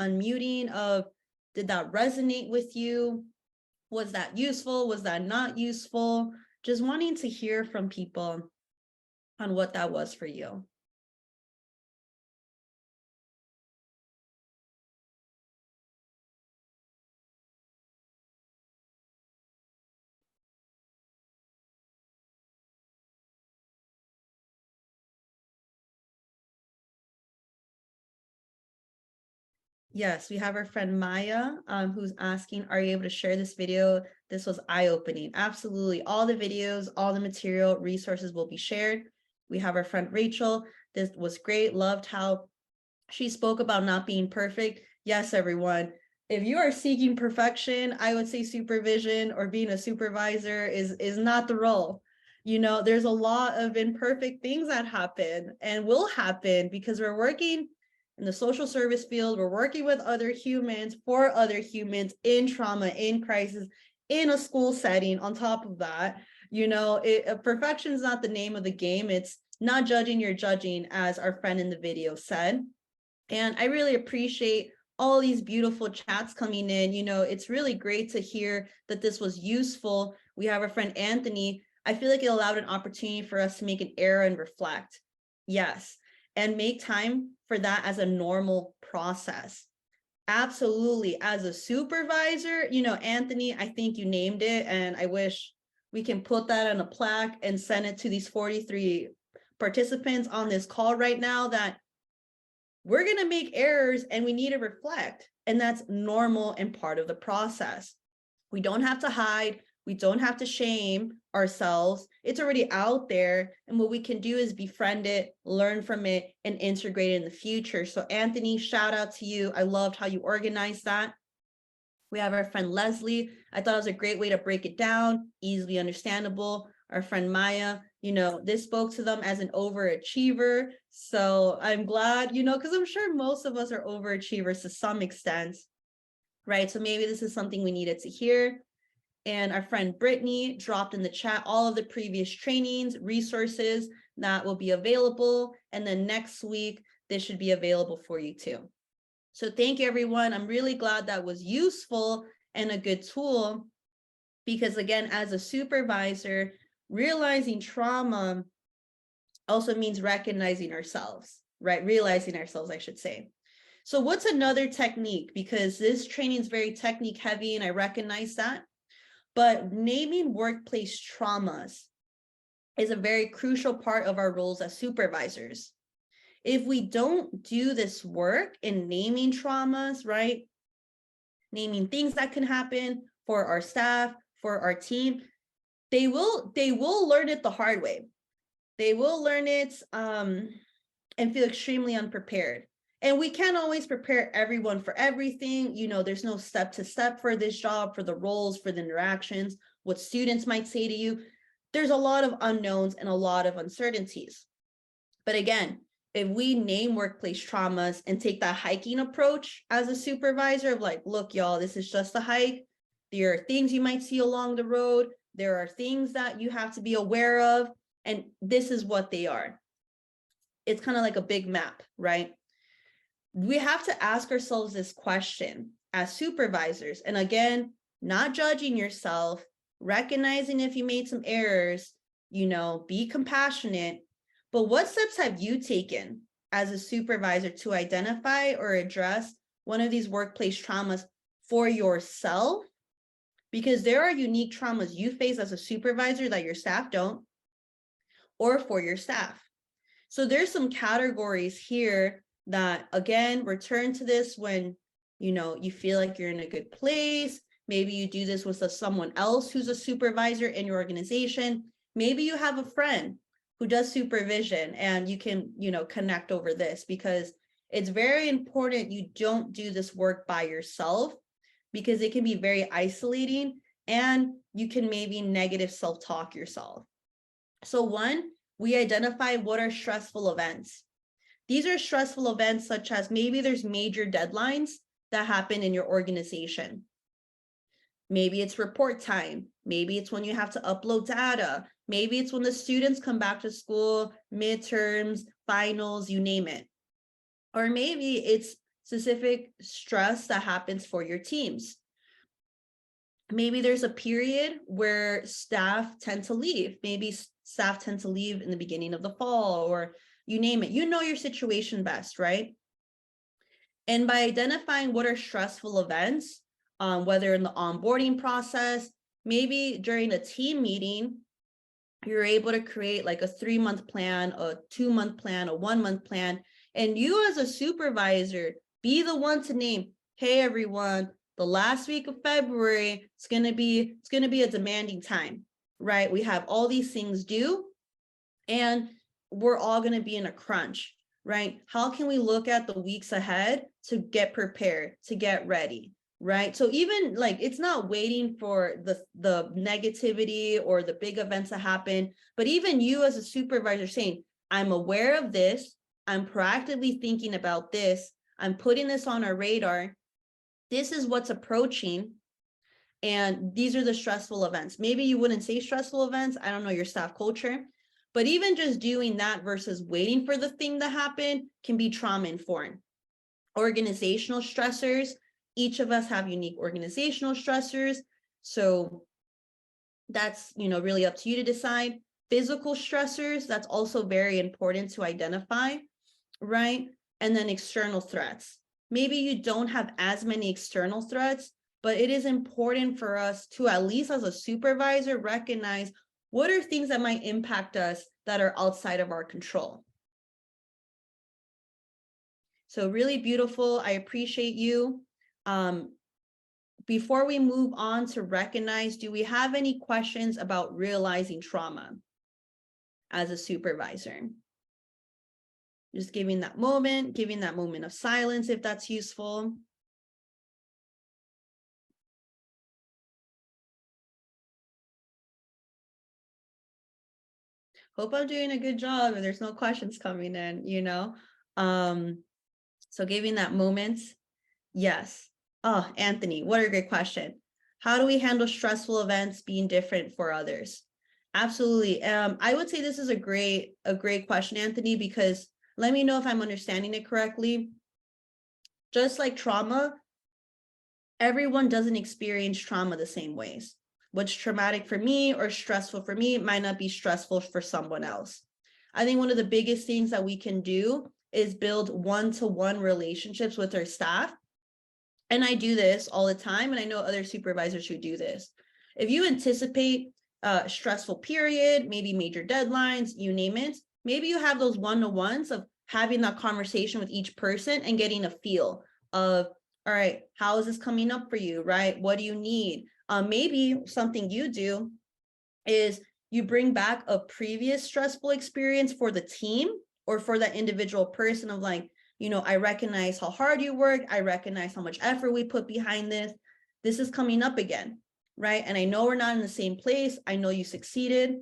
unmuting of, did that resonate with you? Was that useful? Was that not useful? Just wanting to hear from people on what that was for you. Yes, we have our friend Maya, who's asking, are you able to share this video? This was eye-opening. Absolutely. All the videos, all the material, resources will be shared. We have our friend Rachel. This was great. Loved how she spoke about not being perfect. Yes, everyone. if you are seeking perfection, I would say supervision or being a supervisor is not the role. You know, there's a lot of imperfect things that happen and will happen because we're working in the social service field. We're working with other humans, for other humans, in trauma, in crisis, in a school setting. On top of that, you know, perfection is not the name of the game. It's not judging, you're judging, as our friend in the video said. And I really appreciate all these beautiful chats coming in. You know, it's really great to hear that this was useful. We have our friend Anthony. I feel like it allowed an opportunity for us to make an error and reflect. Yes, and make time for that as a normal process. Absolutely. As a supervisor, you know, Anthony, I think you named it, and I wish we can put that on a plaque and send it to these 43 participants on this call right now, that we're going to make errors and we need to reflect. And that's normal and part of the process. We don't have to hide. We don't have to shame ourselves. It's already out there. And what we can do is befriend it, learn from it, and integrate it in the future. So Anthony, shout out to you. I loved how you organized that. We have our friend Leslie. I thought it was a great way to break it down, easily understandable. Our friend Maya, you know, this spoke to them as an overachiever. So I'm glad, you know, because I'm sure most of us are overachievers to some extent, right? So maybe this is something we needed to hear. And our friend Brittany dropped in the chat all of the previous trainings, resources that will be available. And then next week, this should be available for you too. So thank you, everyone. I'm really glad that was useful and a good tool, because again, as a supervisor, realizing trauma also means recognizing ourselves, right? Realizing ourselves, I should say. So what's another technique? Because this training is very technique heavy, and I recognize that. But naming workplace traumas is a very crucial part of our roles as supervisors. If we don't do this work in naming traumas, right? Naming things that can happen for our staff, for our team, they will learn it the hard way. They will learn it and feel extremely unprepared. And we can't always prepare everyone for everything. You know, there's no step-to-step for this job, for the roles, for the interactions, what students might say to you. There's a lot of unknowns and a lot of uncertainties. But again, if we name workplace traumas and take that hiking approach as a supervisor of like, look, y'all, this is just a hike. There are things you might see along the road. There are things that you have to be aware of, and this is what they are. It's kind of like a big map, right? We have to ask ourselves this question as supervisors. And again, not judging yourself, recognizing if you made some errors, you know, be compassionate. But what steps have you taken as a supervisor to identify or address one of these workplace traumas for yourself? Because there are unique traumas you face as a supervisor that your staff don't, or for your staff. So there's some categories here that, again, return to this when, you know, you feel like you're in a good place. Maybe you do this with someone else who's a supervisor in your organization. Maybe you have a friend who does supervision and you can, you know, connect over this, because it's very important you don't do this work by yourself, because it can be very isolating and you can maybe negative self-talk yourself. So one, we identify what are stressful events. These are stressful events such as maybe there's major deadlines that happen in your organization. Maybe it's report time. Maybe it's when you have to upload data. Maybe it's when the students come back to school, midterms, finals, you name it. Or maybe it's specific stress that happens for your teams. Maybe there's a period where staff tend to leave. Maybe staff tend to leave in the beginning of the fall, or you name it. You know your situation best, right? And by identifying what are stressful events, whether in the onboarding process, maybe during a team meeting, you're able to create like a 3-month plan, a 2-month plan, a 1-month plan. And you as a supervisor, be the one to name, hey, everyone, the last week of February, it's gonna be a demanding time, right? We have all these things due, and we're all gonna be in a crunch, right? How can we look at the weeks ahead to get prepared, to get ready? right? So even like, it's not waiting for the negativity or the big events to happen, but even you as a supervisor saying, I'm aware of this, I'm proactively thinking about this, I'm putting this on our radar, this is what's approaching, and these are the stressful events. Maybe you wouldn't say stressful events, I don't know your staff culture, but even just doing that versus waiting for the thing to happen can be trauma-informed. Organizational stressors, each of us have unique organizational stressors, so that's, you know, really up to you to decide. Physical stressors, that's also very important to identify, right? And then external threats. Maybe you don't have as many external threats, but it is important for us to, at least as a supervisor, recognize what are things that might impact us that are outside of our control. So really beautiful. I appreciate you. Before we move on to recognize, do we have any questions about realizing trauma as a supervisor? Just giving that moment of silence if that's useful. Hope I'm doing a good job and there's no questions coming in, you know? So giving that moment. Yes. Oh, Anthony, what a great question. How do we handle stressful events being different for others? Absolutely. I would say this is a great question, Anthony, because let me know if I'm understanding it correctly. Just like trauma, everyone doesn't experience trauma the same ways. What's traumatic for me or stressful for me might not be stressful for someone else. I think one of the biggest things that we can do is build one-to-one relationships with our staff. And I do this all the time, and I know other supervisors who do this. If you anticipate a stressful period, maybe major deadlines, you name it, maybe you have those one-to-ones of having that conversation with each person and getting a feel of, all right, how is this coming up for you, right? What do you need? Maybe something you do is you bring back a previous stressful experience for the team or for that individual person of like, you know, I recognize how hard you work. I recognize how much effort we put behind this. This is coming up again, right? And I know we're not in the same place. I know you succeeded,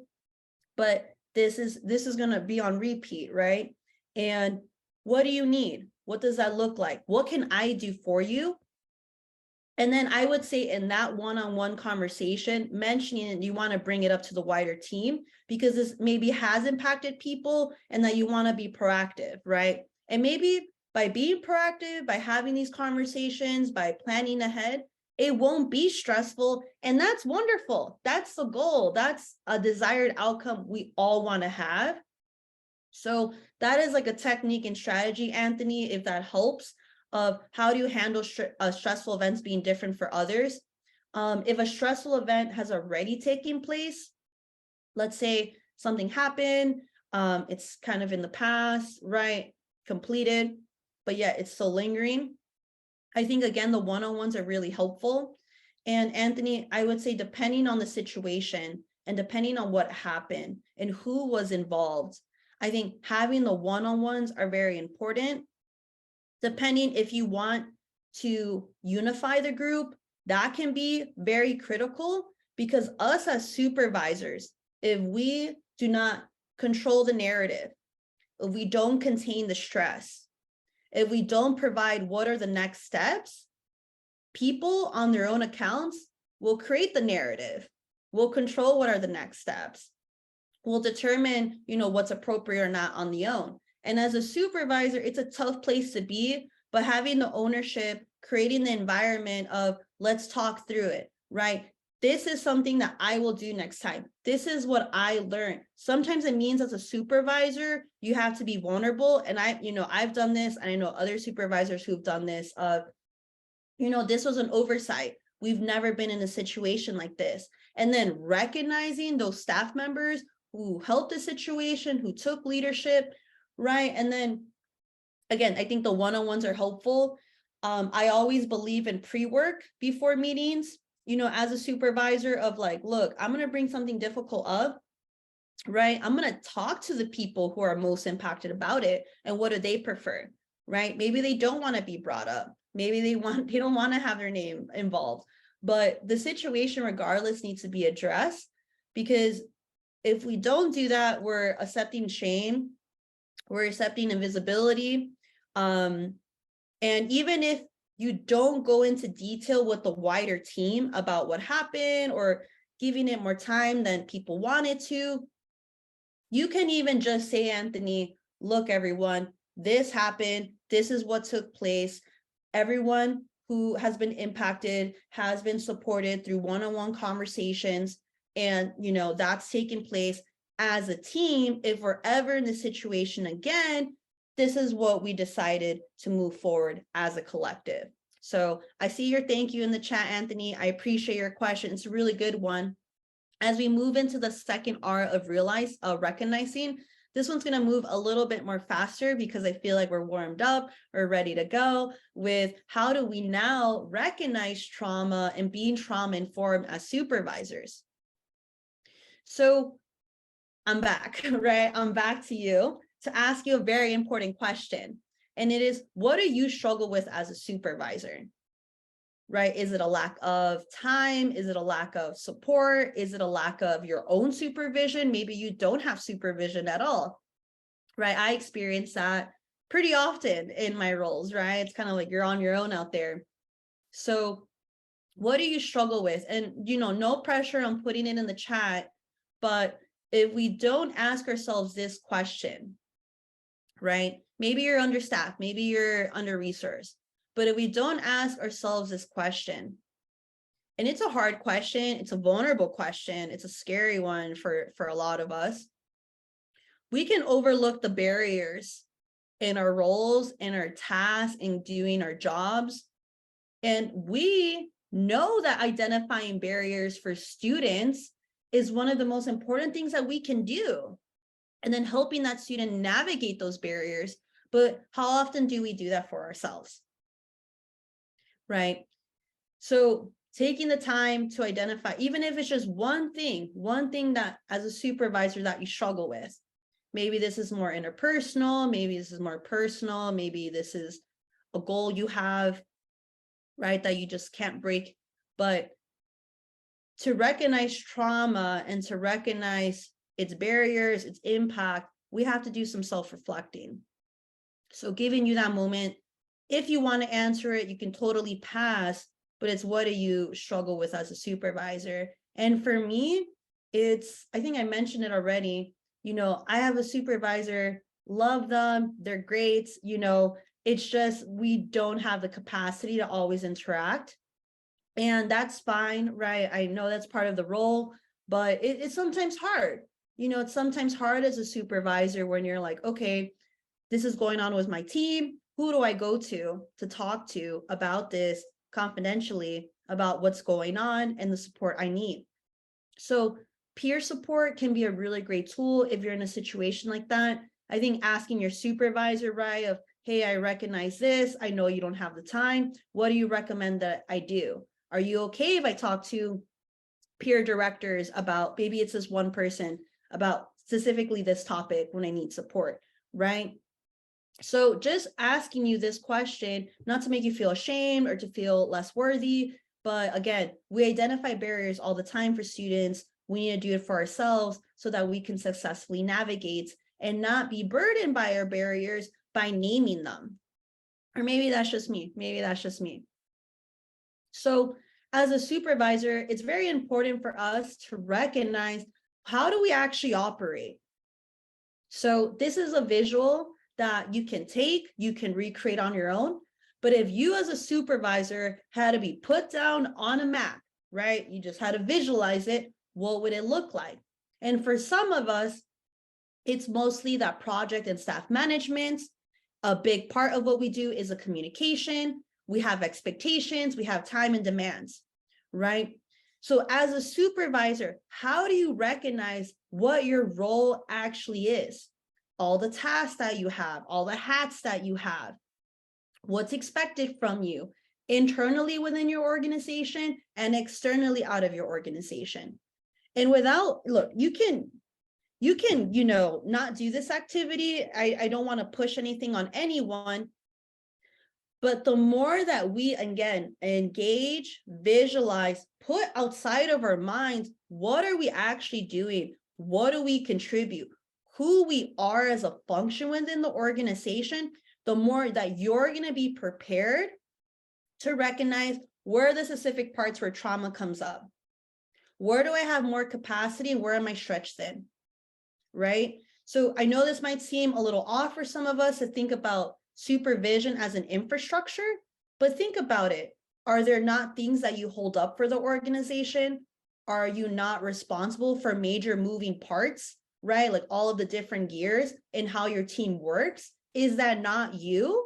but this is going to be on repeat, right? And what do you need? What does that look like? What can I do for you? And then I would say in that one-on-one conversation, mentioning it, you want to bring it up to the wider team because this maybe has impacted people and that you want to be proactive, right? And maybe by being proactive, by having these conversations, by planning ahead, it won't be stressful. And that's wonderful. That's the goal. That's a desired outcome we all want to have. So that is like a technique and strategy, Anthony, if that helps, of how do you handle stressful events being different for others. If a stressful event has already taken place, let's say something happened, it's kind of in the past, right? Completed, but yet it's still lingering. I think, again, the one-on-ones are really helpful. And Anthony, I would say depending on the situation and depending on what happened and who was involved, I think having the one-on-ones are very important. Depending if you want to unify the group, that can be very critical because us as supervisors, if we do not control the narrative, if we don't contain the stress, if we don't provide what are the next steps, people on their own accounts will create the narrative, will control what are the next steps, will determine, you know, what's appropriate or not on the own. And as a supervisor, it's a tough place to be, but having the ownership, creating the environment of let's talk through it, right? This is something that I will do next time. This is what I learned. Sometimes it means as a supervisor, you have to be vulnerable. And I've done this, and I know other supervisors who've done this. This was an oversight. We've never been in a situation like this. And then recognizing those staff members who helped the situation, who took leadership, right? And then, again, I think the one-on-ones are helpful. I always believe in pre-work before meetings, as a supervisor of like, look, I'm going to bring something difficult up, right? I'm going to talk to the people who are most impacted about it and what do they prefer, right? Maybe they don't want to be brought up. Maybe they don't want to have their name involved, but the situation regardless needs to be addressed, because if we don't do that, we're accepting shame, we're accepting invisibility. And even if you don't go into detail with the wider team about what happened or giving it more time than people wanted to, you can even just say, Anthony, look, everyone, this happened. This is what took place. Everyone who has been impacted has been supported through one-on-one conversations. And, that's taken place as a team. If we're ever in this situation again, this is what we decided to move forward as a collective. So I see your thank you in the chat, Anthony. I appreciate your question. It's a really good one. As we move into the second R of recognizing, this one's going to move a little bit more faster because I feel like we're warmed up, we're ready to go with how do we now recognize trauma and being trauma-informed as supervisors. So I'm back, right? I'm back to you to ask you a very important question. And it is, what do you struggle with as a supervisor? Right? Is it a lack of time? Is it a lack of support? Is it a lack of your own supervision? Maybe you don't have supervision at all, right? I experience that pretty often in my roles, right? It's kind of like you're on your own out there. So what do you struggle with? And, no pressure on putting it in the chat, but if we don't ask ourselves this question, right? Maybe you're understaffed, maybe you're under-resourced. But if we don't ask ourselves this question, and it's a hard question, it's a vulnerable question, it's a scary one for a lot of us, we can overlook the barriers in our roles, in our tasks, in doing our jobs. And we know that identifying barriers for students is one of the most important things that we can do. And then helping that student navigate those barriers. But how often do we do that for ourselves? Right? So taking the time to identify, even if it's just one thing that as a supervisor that you struggle with, maybe this is more interpersonal, maybe this is more personal, maybe this is a goal you have, right, that you just can't break. But to recognize trauma and to recognize its barriers, its impact, we have to do some self-reflecting. So giving you that moment, if you want to answer it, you can totally pass, but it's what do you struggle with as a supervisor? And for me, I think I mentioned it already, I have a supervisor, love them, they're great, it's just, we don't have the capacity to always interact. And that's fine, right? I know that's part of the role, but it's sometimes hard. It's sometimes hard as a supervisor when you're like, okay, this is going on with my team. Who do I go to talk to about this confidentially, about what's going on and the support I need? So peer support can be a really great tool if you're in a situation like that. I think asking your supervisor, right, of, hey, I recognize this. I know you don't have the time. What do you recommend that I do? Are you okay if I talk to peer directors about, maybe it's this one person, about specifically this topic when I need support, right? So just asking you this question, not to make you feel ashamed or to feel less worthy, but again, we identify barriers all the time for students. We need to do it for ourselves so that we can successfully navigate and not be burdened by our barriers by naming them. Or maybe that's just me. So as a supervisor, it's very important for us to recognize, how do we actually operate? So this is a visual that you can take, you can recreate on your own. But if you as a supervisor had to be put down on a map, right? You just had to visualize it, what would it look like? And for some of us, it's mostly that project and staff management. A big part of what we do is a communication. We have expectations, we have time and demands, right? So as a supervisor, how do you recognize what your role actually is? All the tasks that you have, all the hats that you have, what's expected from you internally within your organization and externally out of your organization. And look, you can, not do this activity. I don't want to push anything on anyone, But the more that we, again, engage, visualize, put outside of our minds, what are we actually doing? What do we contribute? Who we are as a function within the organization, the more that you're going to be prepared to recognize where are the specific parts where trauma comes up. Where do I have more capacity and where am I stretched thin? Right? So I know this might seem a little off for some of us to think about supervision as an infrastructure, but think about it. Are there not things that you hold up for the organization? Are you not responsible for major moving parts, right? Like all of the different gears in how your team works? Is that not you?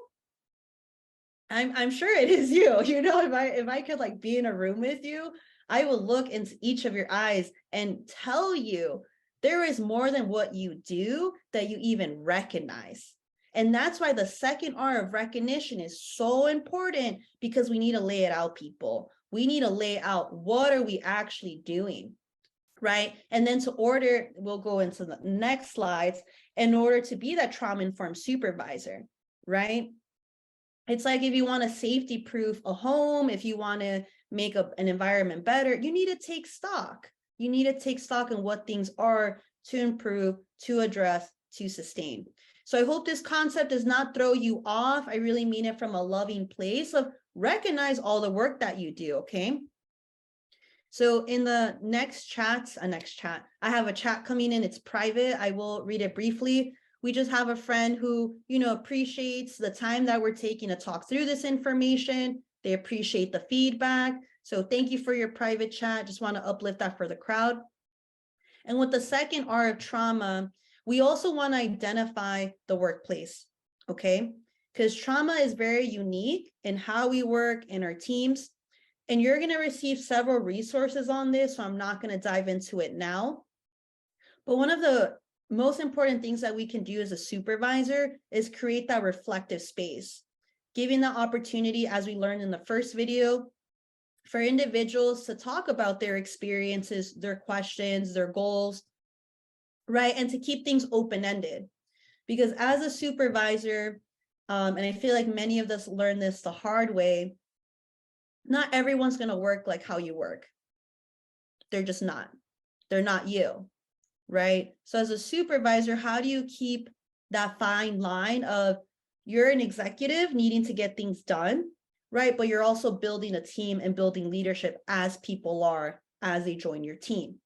I'm sure it is you. You know, if I could like be in a room with you, I will look into each of your eyes and tell you there is more than what you do that you even recognize. And that's why the second R of recognition is so important, because we need to lay it out, people. We need to lay out what are we actually doing, right? And then we'll go into the next slides, in order to be that trauma-informed supervisor, right? It's like if you want to safety-proof a home, if you want to make an environment better, you need to take stock. You need to take stock in what things are to improve, to address, to sustain. So I hope this concept does not throw you off. I really mean it from a loving place of recognize all the work that you do, okay? So in the next chat, I have a chat coming in, it's private. I will read it briefly. We just have a friend who, appreciates the time that we're taking to talk through this information. They appreciate the feedback. So thank you for your private chat. Just want to uplift that for the crowd. And with the second R of trauma, we also want to identify the workplace, okay? Because trauma is very unique in how we work in our teams. And you're going to receive several resources on this, so I'm not going to dive into it now. But one of the most important things that we can do as a supervisor is create that reflective space, giving the opportunity, as we learned in the first video, for individuals to talk about their experiences, their questions, their goals, right? And to keep things open-ended. Because as a supervisor, and I feel like many of us learn this the hard way, not everyone's going to work like how you work. They're just not. They're not you, right? So as a supervisor, how do you keep that fine line of you're an executive needing to get things done, right? But you're also building a team and building leadership as people are as they join your team,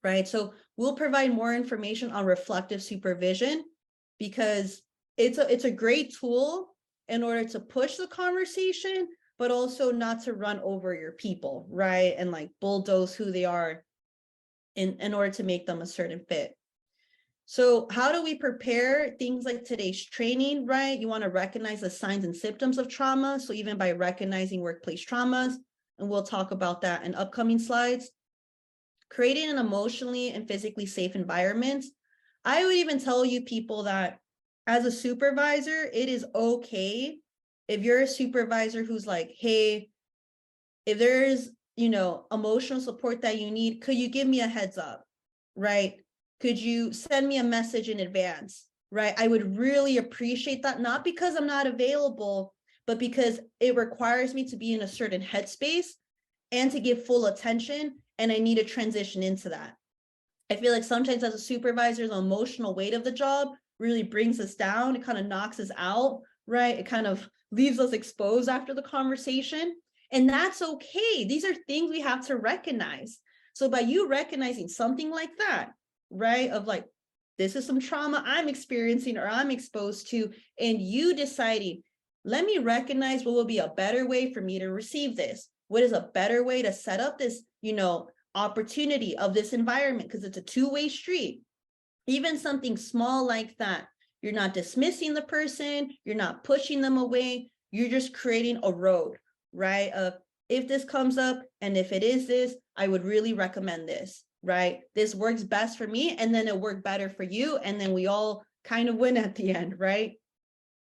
right? So we'll provide more information on reflective supervision, because it's a great tool in order to push the conversation, but also not to run over your people, right? And like bulldoze who they are in order to make them a certain fit. So how do we prepare things like today's training, right? You want to recognize the signs and symptoms of trauma. So even by recognizing workplace traumas, and we'll talk about that in upcoming slides. Creating an emotionally and physically safe environment. I would even tell you people that as a supervisor, it is okay if you're a supervisor who's like, hey, if there's, emotional support that you need, could you give me a heads up, right? Could you send me a message in advance, right? I would really appreciate that, not because I'm not available, but because it requires me to be in a certain headspace and to give full attention, and I need to transition into that. I feel like sometimes as a supervisor, the emotional weight of the job really brings us down. It kind of knocks us out, right? It kind of leaves us exposed after the conversation. And that's okay. These are things we have to recognize. So by you recognizing something like that, right, of like, this is some trauma I'm experiencing or I'm exposed to, and you deciding, let me recognize what will be a better way for me to receive this. What is a better way to set up this, opportunity of this environment? Because it's a two-way street. Even something small like that, you're not dismissing the person, you're not pushing them away, you're just creating a road, right? Of if this comes up and if it is this, I would really recommend this, right? This works best for me, and then it'll work better for you, and then we all kind of win at the end, right?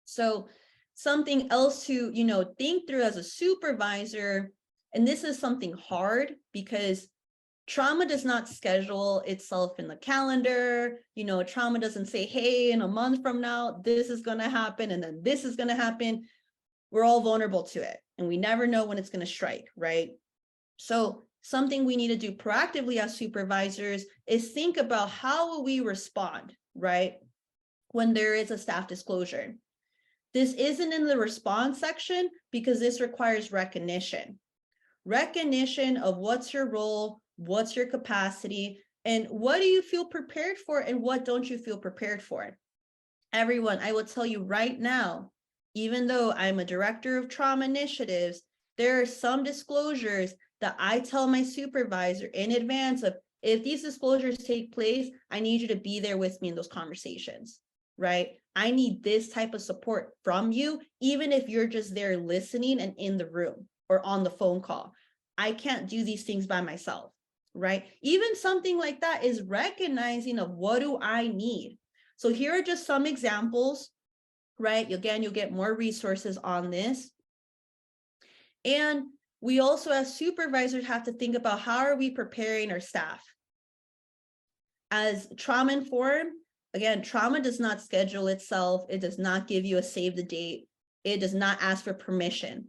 So something else to, think through as a supervisor, and this is something hard because trauma does not schedule itself in the calendar. Trauma doesn't say, hey, in a month from now, this is going to happen, and then this is going to happen. we're all vulnerable to it, and we never know when it's going to strike, right? So something we need to do proactively as supervisors is think about how will we respond, right, when there is a staff disclosure. This isn't in the response section because this requires recognition of what's your role, what's your capacity, and what do you feel prepared for and what don't you feel prepared for. Everyone, I will tell you right now, even though I'm a director of trauma initiatives, there are some disclosures that I tell my supervisor in advance of, if these disclosures take place, I need you to be there with me in those conversations, right? I need this type of support from you, even if you're just there listening and in the room or on the phone call. I can't do these things by myself, right? Even something like that is recognizing of what do I need. So here are just some examples, right? Again, you'll get more resources on this. And we also as supervisors have to think about how are we preparing our staff. As trauma-informed, again, trauma does not schedule itself. It does not give you a save the date. It does not ask for permission.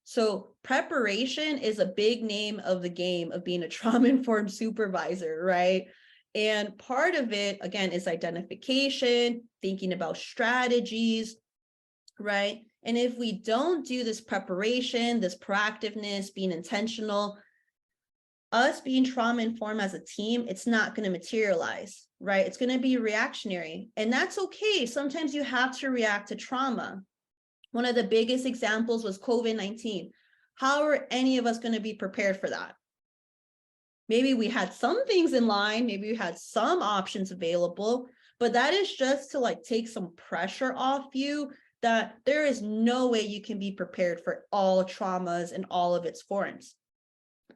So preparation is a big name of the game of being a trauma-informed supervisor, right? And part of it, again, is identification, thinking about strategies, right? And if we don't do this preparation, this proactiveness, being intentional, us being trauma-informed as a team, it's not going to materialize, right? It's going to be reactionary. And that's okay. Sometimes you have to react to trauma. One of the biggest examples was COVID-19. How are any of us going to be prepared for that? Maybe we had some things in line, maybe we had some options available, but that is just to like take some pressure off you that there is no way you can be prepared for all traumas in all of its forms.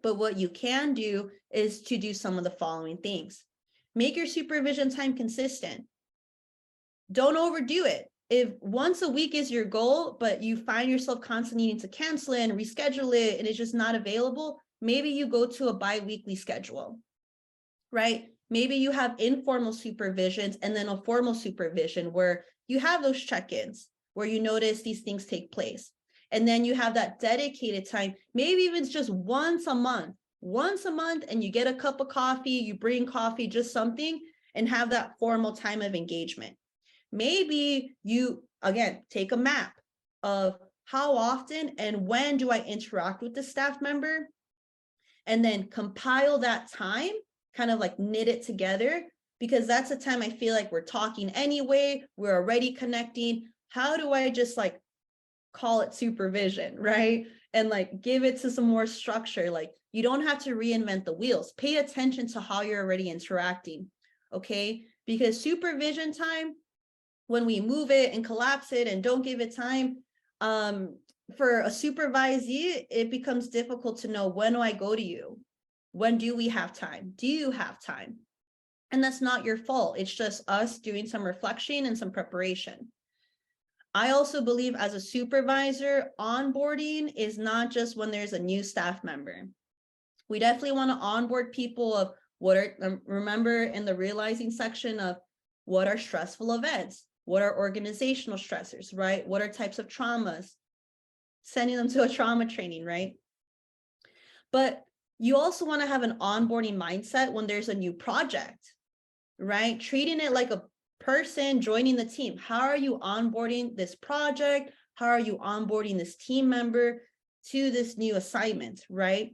But what you can do is to do some of the following things. Make your supervision time consistent. Don't overdo it. If once a week is your goal, but you find yourself constantly needing to cancel it and reschedule it and it's just not available, maybe you go to a bi-weekly schedule, right? Maybe you have informal supervisions and then a formal supervision where you have those check-ins, where you notice these things take place. And then you have that dedicated time, maybe even it's just once a month, and you get a cup of coffee, you bring coffee, just something, and have that formal time of engagement. Maybe you, again, take a map of how often and when do I interact with the staff member, and then compile that time, kind of like knit it together, because that's the time I feel like we're talking anyway, we're already connecting. How do I just like call it supervision, right? And like give it to some more structure. Like you don't have to reinvent the wheels. Pay attention to how you're already interacting, okay? Because supervision time, when we move it and collapse it and don't give it time, for a supervisee, it becomes difficult to know, when do I go to you? When do we have time? Do you have time? And that's not your fault. It's just us doing some reflection and some preparation. I also believe as a supervisor, onboarding is not just when there's a new staff member. We definitely want to onboard people of what are, remember in the realizing section of what are stressful events? What are organizational stressors, right? What are types of traumas? Sending them to a trauma training, right? But you also want to have an onboarding mindset when there's a new project, right? Treating it like a person joining the team. How are you onboarding this project? How are you onboarding this team member to this new assignment, right?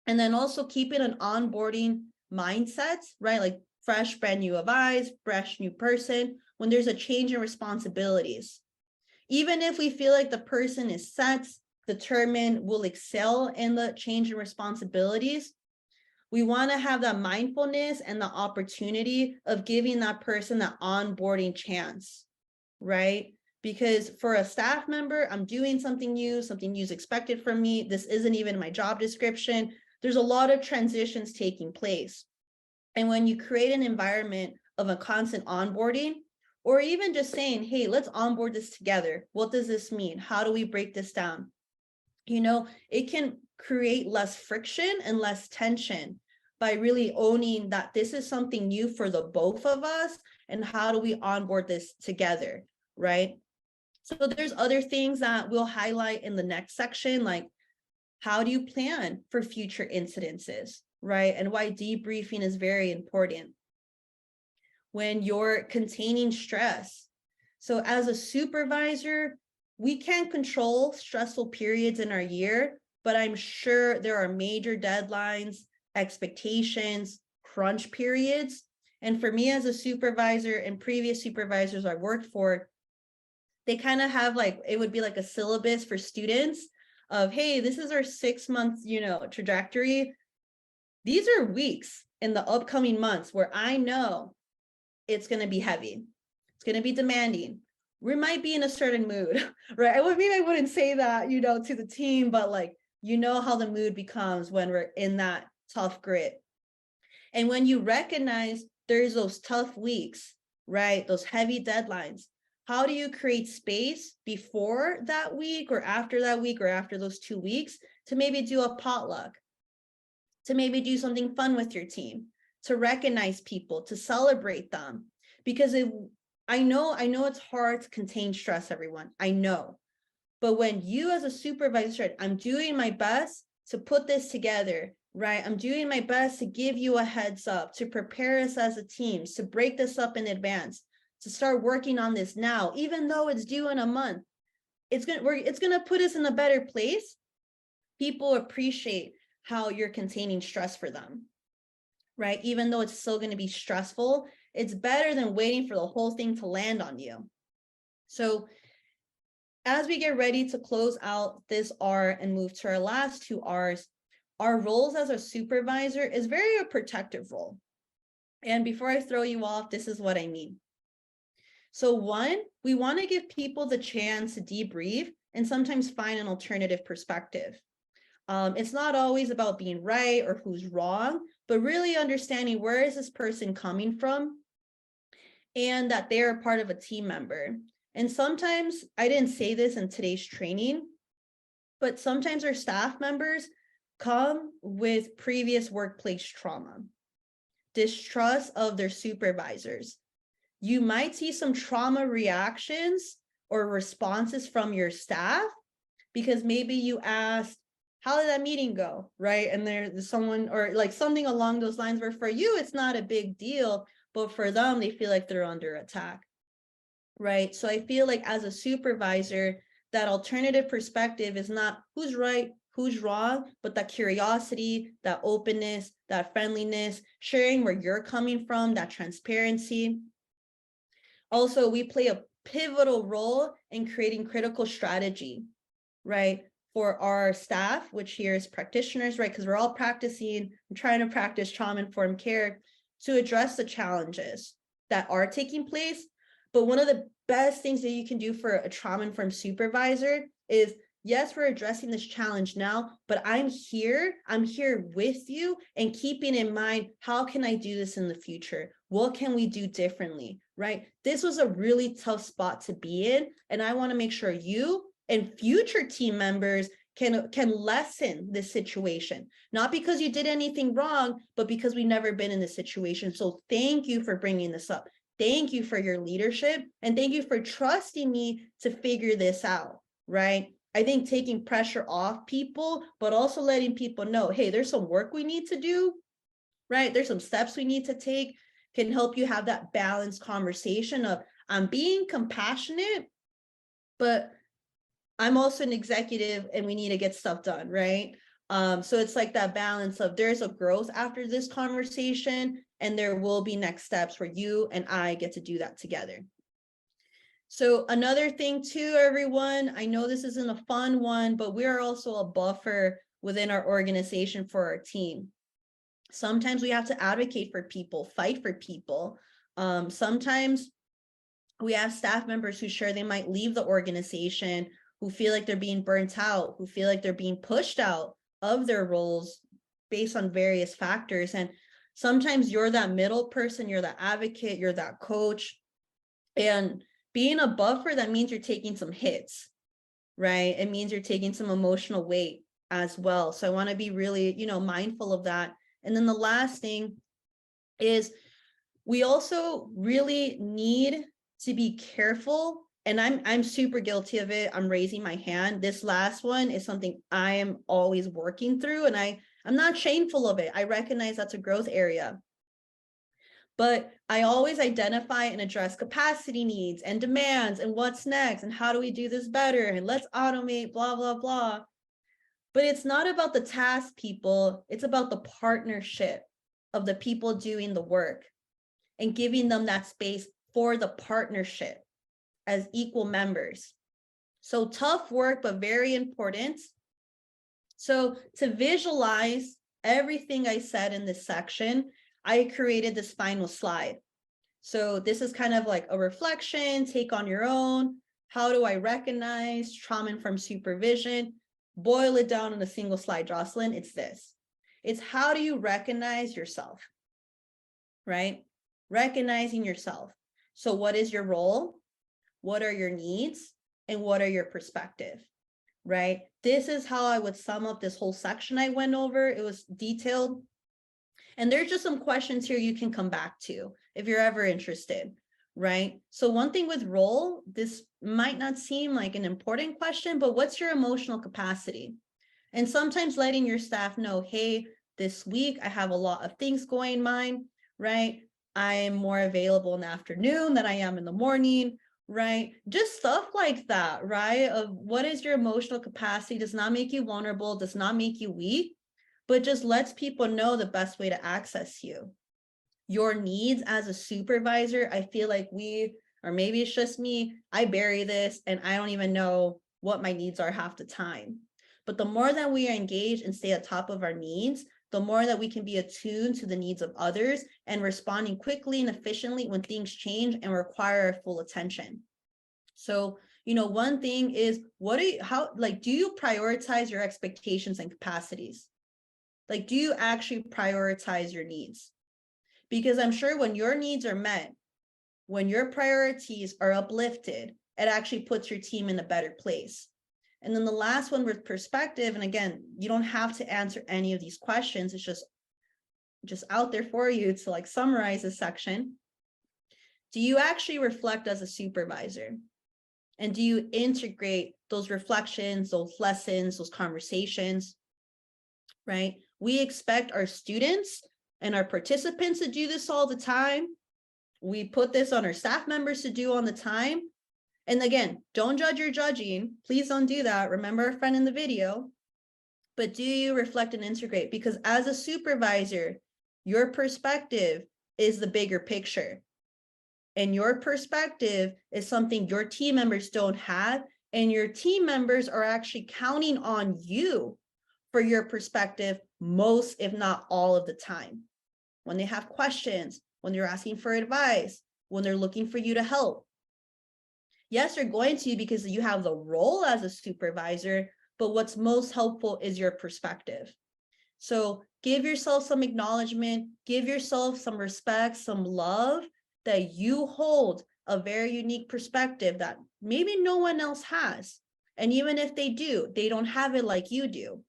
And then also keeping an onboarding mindset, right? Like fresh, brand new of eyes, fresh new person, when there's a change in responsibilities. Even if we feel like the person is set, determined, will excel in the change in responsibilities, we want to have that mindfulness and the opportunity of giving that person that onboarding chance, right? Because for a staff member, I'm doing something new is expected from me. This isn't even my job description. There's a lot of transitions taking place. And when you create an environment of a constant onboarding, or even just saying, hey, let's onboard this together. What does this mean? How do we break this down? You know, it can create less friction and less tension by really owning that this is something new for the both of us, and how do we onboard this together, right? So there's other things that we'll highlight in the next section, like how do you plan for future incidences, right? And why debriefing is very important when you're containing stress. So as a supervisor, we can't control stressful periods in our year, but I'm sure there are major deadlines, expectations, crunch periods. And for me as a supervisor and previous supervisors I worked for, they kind of have like, it would be like a syllabus for students of, hey, this is our 6 month, trajectory. These are weeks in the upcoming months where I know it's going to be heavy. It's going to be demanding. We might be in a certain mood, right? Maybe I wouldn't say that, to the team, but like, how the mood becomes when we're in that tough grit. And when you recognize there's those tough weeks, right? Those heavy deadlines, how do you create space before that week or after that week or after those 2 weeks to maybe do a potluck, to maybe do something fun with your team, to recognize people, to celebrate them? Because I know it's hard to contain stress, everyone. I know. But when you as a supervisor, I'm doing my best to put this together, right? I'm doing my best to give you a heads up, to prepare us as a team, to break this up in advance, to start working on this now, even though it's due in a month. It's gonna put us in a better place. People appreciate how you're containing stress for them, right? Even though it's still going to be stressful, it's better than waiting for the whole thing to land on you. So as we get ready to close out this R and move to our last 2 R's, our roles as a supervisor is very a protective role. And before I throw you off, this is what I mean. So 1, we want to give people the chance to debrief and sometimes find an alternative perspective. It's not always about being right or who's wrong, but really understanding where is this person coming from and that they're a part of a team member. And sometimes, I didn't say this in today's training, but sometimes our staff members come with previous workplace trauma, distrust of their supervisors. You might see some trauma reactions or responses from your staff because maybe you asked, how did that meeting go, right? And there's someone or like something along those lines where for you, it's not a big deal, but for them, they feel like they're under attack, right? So I feel like as a supervisor, that alternative perspective is not who's right, who's wrong, but that curiosity, that openness, that friendliness, sharing where you're coming from, that transparency. Also, we play a pivotal role in creating critical strategy, right? For our staff, which here is practitioners, right? Because we're all practicing and trying to practice trauma-informed care to address the challenges that are taking place. But one of the best things that you can do for a trauma-informed supervisor is, yes, we're addressing this challenge now, but I'm here with you and keeping in mind, how can I do this in the future? What can we do differently, right? This was a really tough spot to be in, and I want to make sure you and future team members can lessen this situation, not because you did anything wrong, but because we've never been in this situation. So thank you for bringing this up. Thank you for your leadership, and thank you for trusting me to figure this out, right? I think taking pressure off people, but also letting people know, hey, there's some work we need to do, right? There's some steps we need to take, can help you have that balanced conversation of, I'm being compassionate, but I'm also an executive and we need to get stuff done, right? So it's like that balance of there's a growth after this conversation and there will be next steps where you and I get to do that together. So another thing too, everyone, I know this isn't a fun one, but we are also a buffer within our organization for our team. Sometimes we have to advocate for people, fight for people. Sometimes we have staff members who share they might leave the organization, who feel like they're being burnt out, who feel like they're being pushed out of their roles based on various factors. And sometimes you're that middle person, you're that advocate, you're that coach. And being a buffer, that means you're taking some hits, right? It means you're taking some emotional weight as well. So I want to be really, mindful of that. And then the last thing is we also really need to be careful And I'm super guilty of it. I'm raising my hand. This last one is something I am always working through, and I'm not shameful of it. I recognize that's a growth area. But I always identify and address capacity needs and demands and what's next and how do we do this better and let's automate, blah, blah, blah. But it's not about the task, people. It's about the partnership of the people doing the work and giving them that space for the partnership as equal members. So tough work, but very important. So to visualize everything I said in this section, I created this final slide. So this is kind of like a reflection, take on your own. How do I recognize trauma-informed supervision? Boil it down in a single slide, Jocelyn. It's this. It's how do you recognize yourself, right? Recognizing yourself. So what is your role? What are your needs? And what are your perspective, right? This is how I would sum up this whole section I went over. It was detailed. And there's just some questions here you can come back to if you're ever interested, right? So one thing with role, this might not seem like an important question, but what's your emotional capacity? And sometimes letting your staff know, hey, this week I have a lot of things going on, right? I am more available in the afternoon than I am in the morning, right? Just stuff like that, right? Of what is your emotional capacity does not make you vulnerable, does not make you weak, but just lets people know the best way to access you. Your needs as a supervisor, I feel like or maybe it's just me, I bury this and I don't even know what my needs are half the time. But the more that we are engaged and stay at top of our needs, the more that we can be attuned to the needs of others and responding quickly and efficiently when things change and require our full attention. So, one thing is, do you prioritize your expectations and capacities? Like, do you actually prioritize your needs? Because I'm sure when your needs are met, when your priorities are uplifted, it actually puts your team in a better place. And then the last one with perspective, and again, you don't have to answer any of these questions. It's just out there for you to summarize this section. Do you actually reflect as a supervisor? And do you integrate those reflections, those lessons, those conversations, right? We expect our students and our participants to do this all the time. We put this on our staff members to do all the time. And again, don't judge your judging. Please don't do that. Remember our friend in the video. But do you reflect and integrate? Because as a supervisor, your perspective is the bigger picture. And your perspective is something your team members don't have. And your team members are actually counting on you for your perspective most, if not all of the time. When they have questions, when they're asking for advice, when they're looking for you to help. Yes, they're going to because you have the role as a supervisor, but what's most helpful is your perspective. So give yourself some acknowledgement, give yourself some respect, some love that you hold a very unique perspective that maybe no one else has. And even if they do, they don't have it like you do.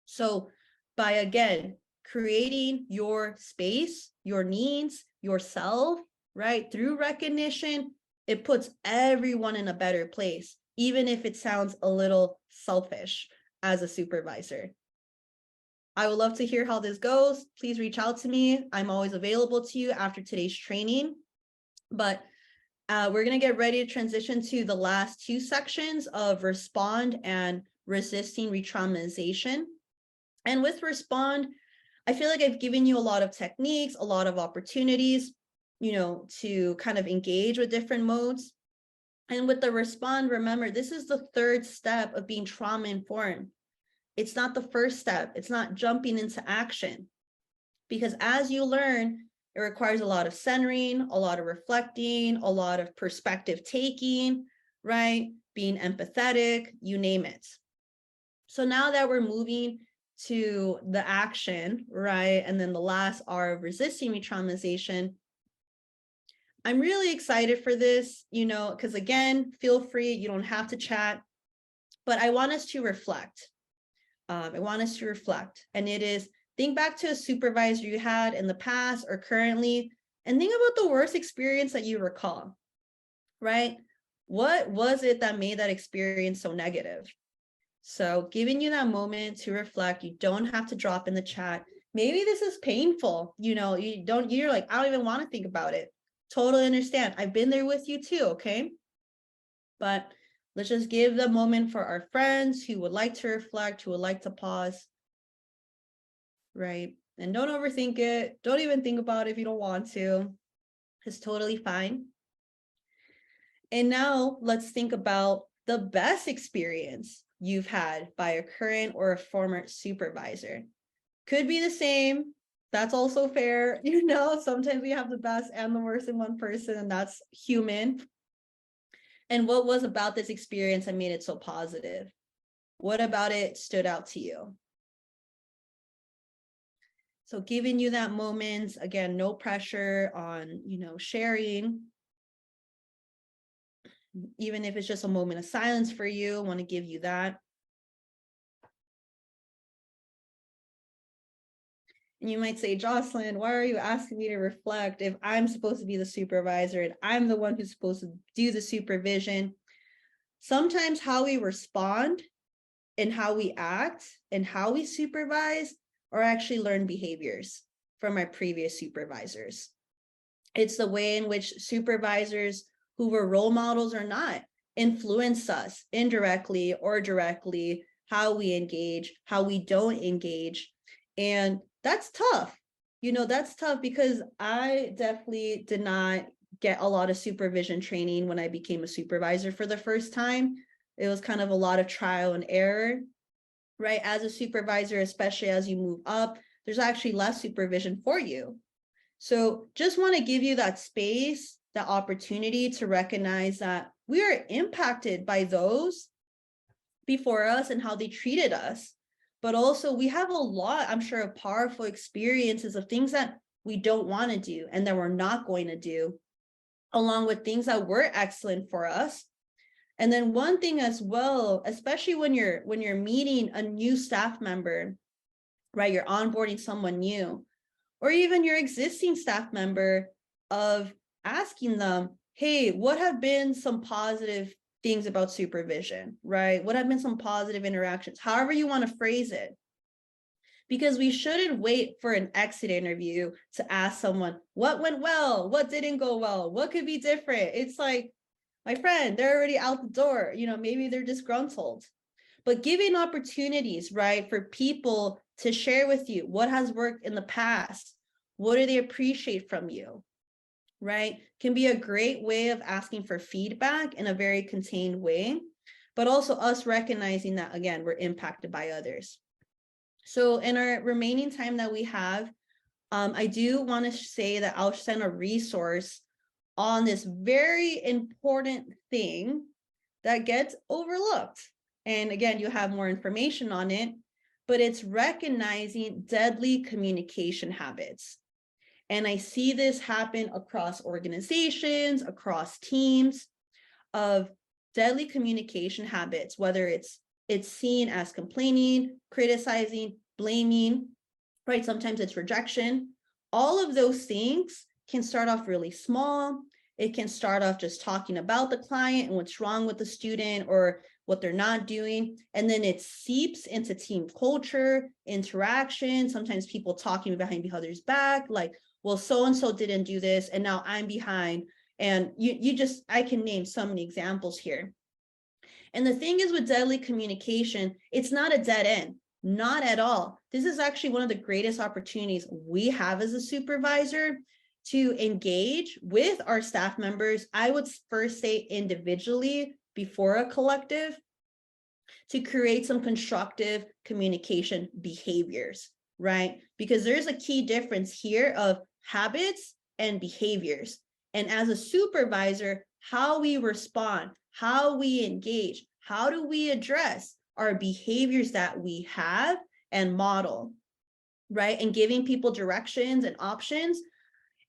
So by, again, creating your space, your needs, yourself, right, through recognition, it puts everyone in a better place, even if it sounds a little selfish as a supervisor. I would love to hear how this goes. Please reach out to me. I'm always available to you after today's training. But we're going to get ready to transition to the last two sections of respond and resisting re-traumatization. And with respond, I feel like I've given you a lot of techniques, a lot of opportunities, to kind of engage with different modes. And with the respond, remember, this is the third step of being trauma-informed. It's not the first step. It's not jumping into action. Because as you learn, it requires a lot of centering, a lot of reflecting, a lot of perspective taking, right? Being empathetic, you name it. So now that we're moving to the action, right? And then the last R of resisting re-traumatization, I'm really excited for this, because again, feel free, you don't have to chat, but I want us to reflect. And it is, think back to a supervisor you had in the past or currently, and think about the worst experience that you recall, right? What was it that made that experience so negative? So giving you that moment to reflect. You don't have to drop in the chat. Maybe this is painful. You're like, I don't even want to think about it. Totally understand. I've been there with you too, okay? But let's just give the moment for our friends who would like to reflect, who would like to pause, right? And don't overthink it. Don't even think about it if you don't want to. It's totally fine. And now let's think about the best experience you've had by a current or a former supervisor. Could be the same. That's also fair. Sometimes we have the best and the worst in one person, and that's human. And what was about this experience that made it so positive? What about it stood out to you? So giving you that moment, again, no pressure on, sharing. Even if it's just a moment of silence for you, I want to give you that. And you might say, Jocelyn, why are you asking me to reflect if I'm supposed to be the supervisor and I'm the one who's supposed to do the supervision? Sometimes how we respond and how we act and how we supervise are actually learned behaviors from our previous supervisors. It's the way in which supervisors who were role models or not influence us indirectly or directly, how we engage, how we don't engage. And that's tough. That's tough because I definitely did not get a lot of supervision training when I became a supervisor for the first time. It was kind of a lot of trial and error, right? As a supervisor, especially as you move up, there's actually less supervision for you. So just want to give you that space, that opportunity to recognize that we are impacted by those before us and how they treated us. But also we have a lot, I'm sure, of powerful experiences of things that we don't want to do and that we're not going to do, along with things that were excellent for us. And then one thing as well, especially when you're meeting a new staff member, right? You're onboarding someone new, or even your existing staff member, of asking them, hey, what have been some positive things about supervision, right? What have been some positive interactions? However you want to phrase it. Because we shouldn't wait for an exit interview to ask someone what went well, what didn't go well, what could be different. It's like, my friend, they're already out the door. Maybe they're disgruntled. But giving opportunities, right, for people to share with you what has worked in the past, what do they appreciate from you, right, can be a great way of asking for feedback in a very contained way, but also us recognizing that, again, we're impacted by others. So in our remaining time that we have, I do want to say that I'll send a resource on this very important thing that gets overlooked. And again, you have more information on it, but it's recognizing deadly communication habits. And I see this happen across organizations, across teams, of deadly communication habits, whether it's seen as complaining, criticizing, blaming, right? Sometimes it's rejection. All of those things can start off really small. It can start off just talking about the client and what's wrong with the student or what they're not doing. And then it seeps into team culture, interaction, sometimes people talking behind each other's back, like, well, so-and-so didn't do this, and now I'm behind. And I can name so many examples here. And the thing is with deadly communication, it's not a dead end, not at all. This is actually one of the greatest opportunities we have as a supervisor to engage with our staff members. I would first say individually before a collective, to create some constructive communication behaviors, right? Because there's a key difference here of habits and behaviors. And as a supervisor, how we respond, how we engage, how do we address our behaviors that we have and model, right? And giving people directions and options.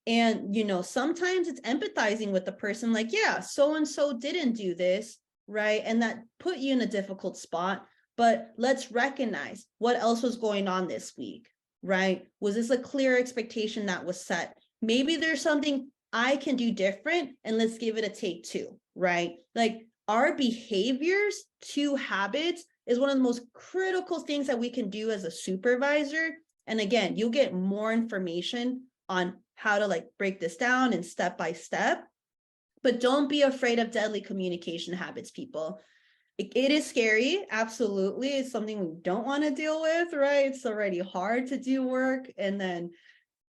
And, sometimes it's empathizing with the person, like, yeah, so-and-so didn't do this, right? And that put you in a difficult spot, but let's recognize what else was going on this week, right? Was this a clear expectation that was set? Maybe there's something I can do different and let's give it a take two, right? Like our behaviors to habits is one of the most critical things that we can do as a supervisor. And again, you'll get more information on how to like break this down and step by step, but don't be afraid of deadly communication habits, people. It is scary, absolutely. It's something we don't want to deal with, right? It's already hard to do work, and then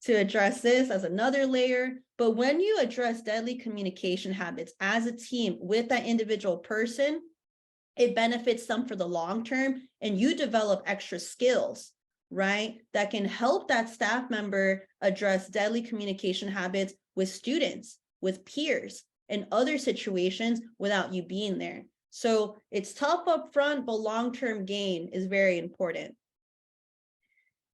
to address this as another layer. But when you address deadly communication habits as a team with that individual person, it benefits them for the long term, and you develop extra skills, right? That can help that staff member address deadly communication habits with students, with peers, and other situations without you being there. So it's tough up front, but long-term gain is very important.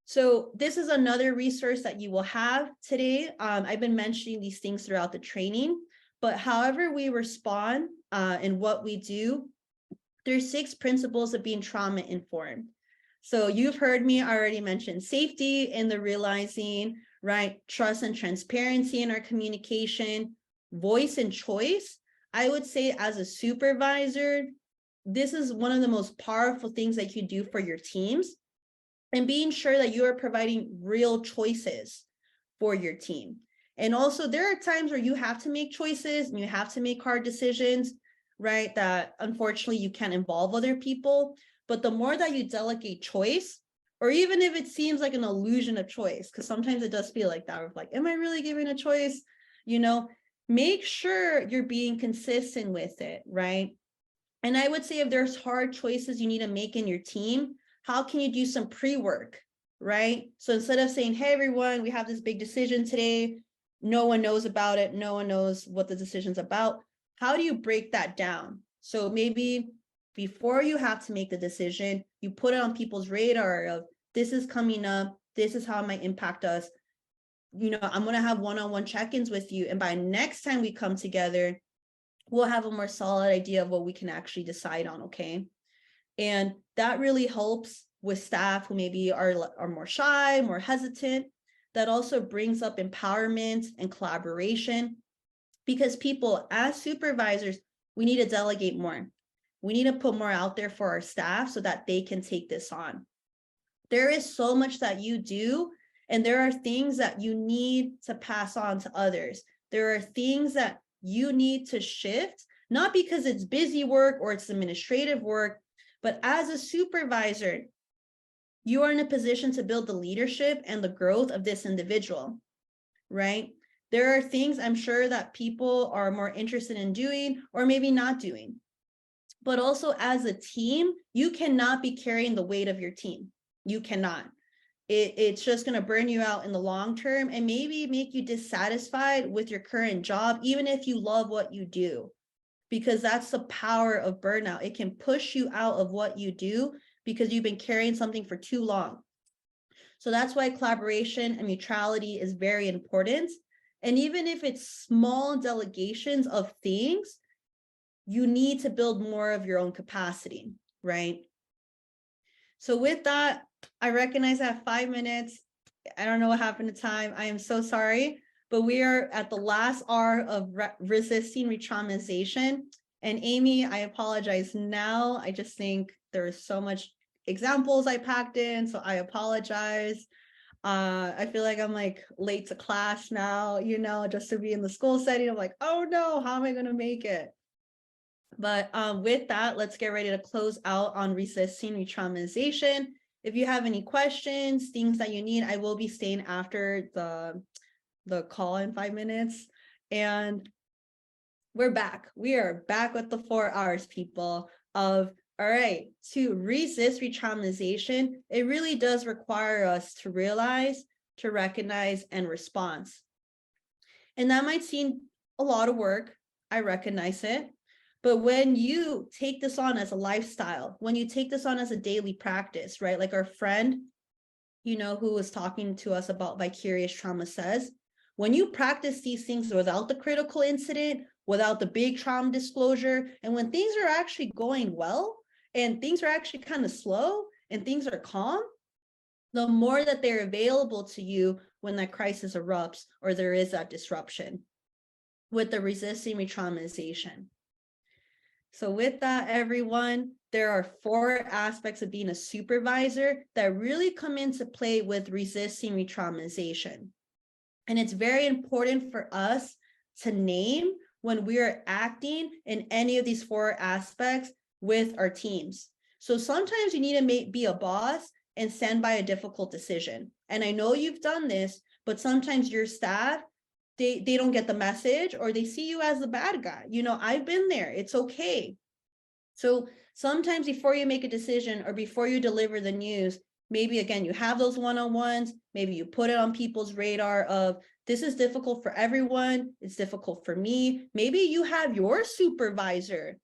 So this is another resource that you will have today. I've been mentioning these things throughout the training, but however we respond and what we do, there's 6 principles of being trauma-informed. So you've heard me already mention safety and the realizing, right? Trust and transparency in our communication, voice and choice. I would say as a supervisor, this is one of the most powerful things that you do for your teams, and being sure that you are providing real choices for your team. And also there are times where you have to make choices and you have to make hard decisions, right? That unfortunately you can't involve other people, but the more that you delegate choice, or even if it seems like an illusion of choice, because sometimes it does feel like that, of like, am I really giving a choice? You know, make sure you're being consistent with it, right? And I would say if there's hard choices you need to make in your team, how can you do some pre-work, right? So instead of saying, hey, everyone, we have this big decision today, no one knows about it, no one knows what the decision's about, how do you break that down? So maybe before you have to make the decision, you put it on people's radar of this is coming up, this is how it might impact us. You know, I'm going to have one-on-one check-ins with you. And by next time we come together, we'll have a more solid idea of what we can actually decide on, okay? And that really helps with staff who maybe are more shy, more hesitant. That also brings up empowerment and collaboration, because people as supervisors, we need to delegate more. We need to put more out there for our staff so that they can take this on. There is so much that you do, and there are things that you need to pass on to others. There are things that you need to shift, not because it's busy work or it's administrative work, but as a supervisor, you are in a position to build the leadership and the growth of this individual, right? There are things I'm sure that people are more interested in doing or maybe not doing. But also as a team, you cannot be carrying the weight of your team. You cannot. It's just going to burn you out in the long term and maybe make you dissatisfied with your current job, even if you love what you do, because that's the power of burnout. It can push you out of what you do because you've been carrying something for too long. So that's why collaboration and neutrality is very important. And even if it's small delegations of things, you need to build more of your own capacity, right? So with that, I recognize I have 5 minutes. I don't know what happened to time. I am so sorry, but we are at the last R of resisting retraumatization. And Amy, I apologize now. I just think there is so much examples I packed in, so I apologize. I feel like I'm like late to class now, you know, just to be in the school setting. I'm like, oh no, how am I going to make it? But with that, let's get ready to close out on resisting retraumatization. If you have any questions, things that you need, I will be staying after the call in 5 minutes. And we're back. We are back with the 4 R's, people, of, all right, to resist retraumatization, it really does require us to realize, to recognize, and respond. And that might seem a lot of work. I recognize it. But when you take this on as a lifestyle, when you take this on as a daily practice, right? Like our friend, you know, who was talking to us about vicarious trauma says, when you practice these things without the critical incident, without the big trauma disclosure, and when things are actually going well, and things are actually kind of slow, and things are calm, the more that they're available to you when that crisis erupts or there is that disruption. with the resisting retraumatization. So with that, everyone, there are 4 aspects of being a supervisor that really come into play with resisting retraumatization. And it's very important for us to name when we are acting in any of these 4 aspects with our teams. So sometimes you need to be a boss and stand by a difficult decision. And I know you've done this, but sometimes your staff, they don't get the message, or they see you as the bad guy. You know, I've been there. It's okay. So sometimes before you make a decision or before you deliver the news, maybe again, you have those one-on-ones, maybe you put it on people's radar of, this is difficult for everyone. It's difficult for me. Maybe you have your supervisor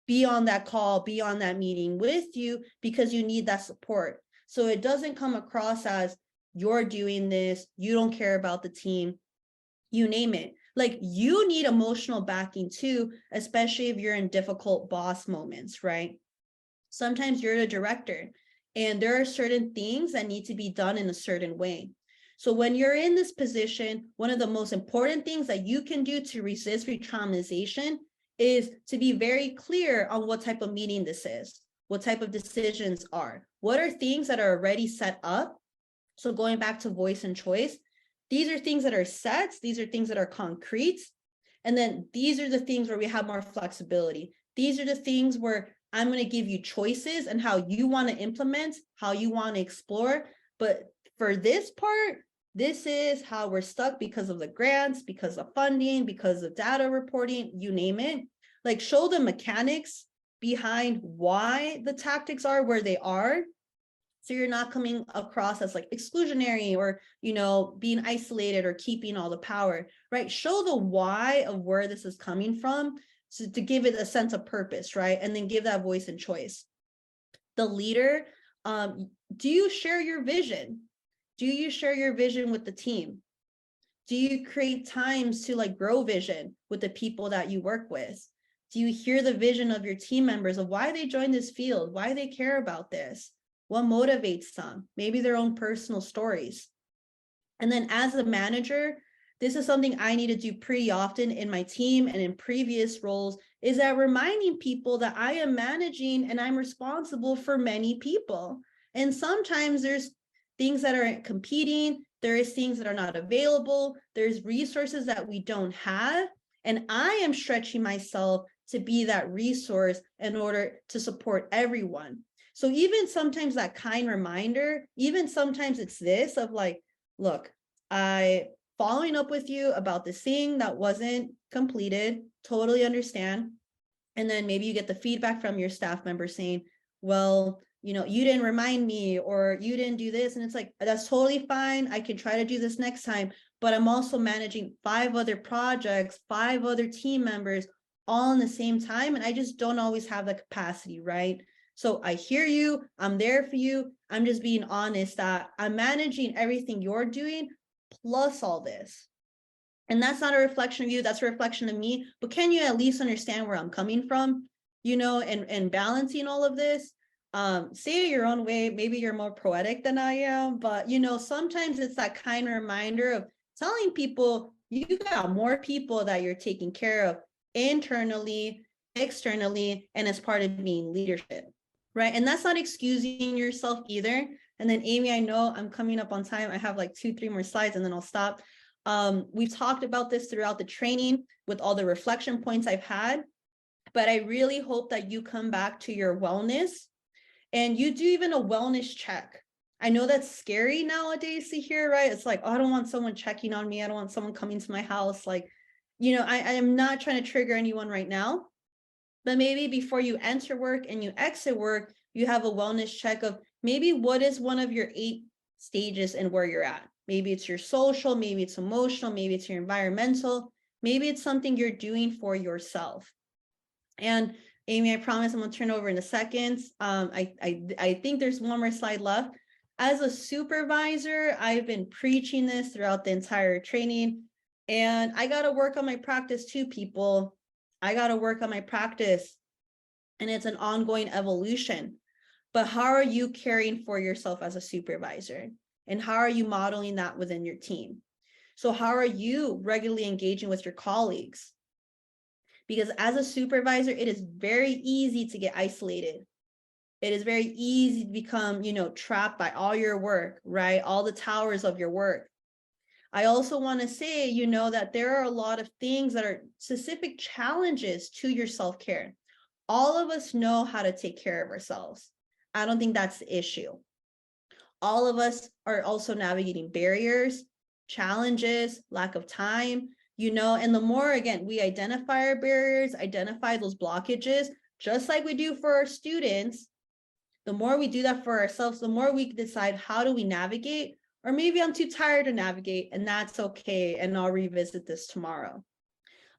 be on that call, be on that meeting with you because you need that support. So it doesn't come across as you're doing this, you don't care about the team, you name it. Like, you need emotional backing too, especially if you're in difficult boss moments, right? Sometimes you're the director and there are certain things that need to be done in a certain way. So when you're in this position, one of the most important things that you can do to resist retraumatization is to be very clear on what type of meeting this is, what type of decisions are, what are things that are already set up. So going back to voice and choice, these are things that are sets, these are things that are concrete. And then these are the things where we have more flexibility. These are the things where I'm going to give you choices and how you want to implement, how you want to explore. But for this part, this is how we're stuck because of the grants, because of funding, because of data reporting, you name it. Like, show the mechanics behind why the tactics are where they are. So you're not coming across as like exclusionary or, you know, being isolated or keeping all the power, right? Show the why of where this is coming from, so to give it a sense of purpose, right? And then give that voice and choice. The leader, do you share your vision? Do you share your vision with the team? Do you create times to like grow vision with the people that you work with? Do you hear the vision of your team members of why they joined this field, why they care about this? What motivates them? Maybe their own personal stories. And then as a manager, this is something I need to do pretty often in my team and in previous roles, is that reminding people that I am managing and I'm responsible for many people. And sometimes there's things that are competing, there is things that are not available, there's resources that we don't have. And I am stretching myself to be that resource in order to support everyone. So even sometimes that kind reminder, even sometimes it's this of like, look, I following up with you about this thing that wasn't completed, totally understand. And then maybe you get the feedback from your staff member saying, well, you know, you didn't remind me, or you didn't do this. And it's like, that's totally fine. I can try to do this next time, but I'm also managing 5 other projects, 5 other team members all in the same time. And I just don't always have the capacity, right? So I hear you, I'm there for you. I'm just being honest that I'm managing everything you're doing plus all this. And that's not a reflection of you, that's a reflection of me. But can you at least understand where I'm coming from, you know, and balancing all of this? Say it your own way. Maybe you're more poetic than I am, but you know, sometimes it's that kind of reminder of telling people you got more people that you're taking care of internally, externally, and as part of being leadership. Right. And that's not excusing yourself either. And then Amy, I know I'm coming up on time. I have like 2-3 more slides and then I'll stop. We've talked about this throughout the training with all the reflection points I've had, but I really hope that you come back to your wellness and you do even a wellness check. I know that's scary nowadays to hear, right? It's like, oh, I don't want someone checking on me. I don't want someone coming to my house. Like, you know, I am not trying to trigger anyone right now. But maybe before you enter work and you exit work, you have a wellness check of maybe what is one of your 8 stages and where you're at. Maybe it's your social, maybe it's emotional, maybe it's your environmental, maybe it's something you're doing for yourself. And Amy, I promise I'm gonna turn over in a second. I think there's one more slide left. As a supervisor, I've been preaching this throughout the entire training, and I gotta work on my practice too, people. I got to work on my practice, and it's an ongoing evolution. But how are you caring for yourself as a supervisor? And how are you modeling that within your team? So how are you regularly engaging with your colleagues? Because as a supervisor, it is very easy to get isolated. It is very easy to become, trapped by all your work, right? All the towers of your work. I also want to say, that there are a lot of things that are specific challenges to your self-care. All of us know how to take care of ourselves. I don't think that's the issue. All of us are also navigating barriers, challenges, lack of time, and the more, again, we identify our barriers, identify those blockages, just like we do for our students, the more we do that for ourselves, the more we decide how do we navigate, or maybe I'm too tired to navigate, and that's okay, and I'll revisit this tomorrow.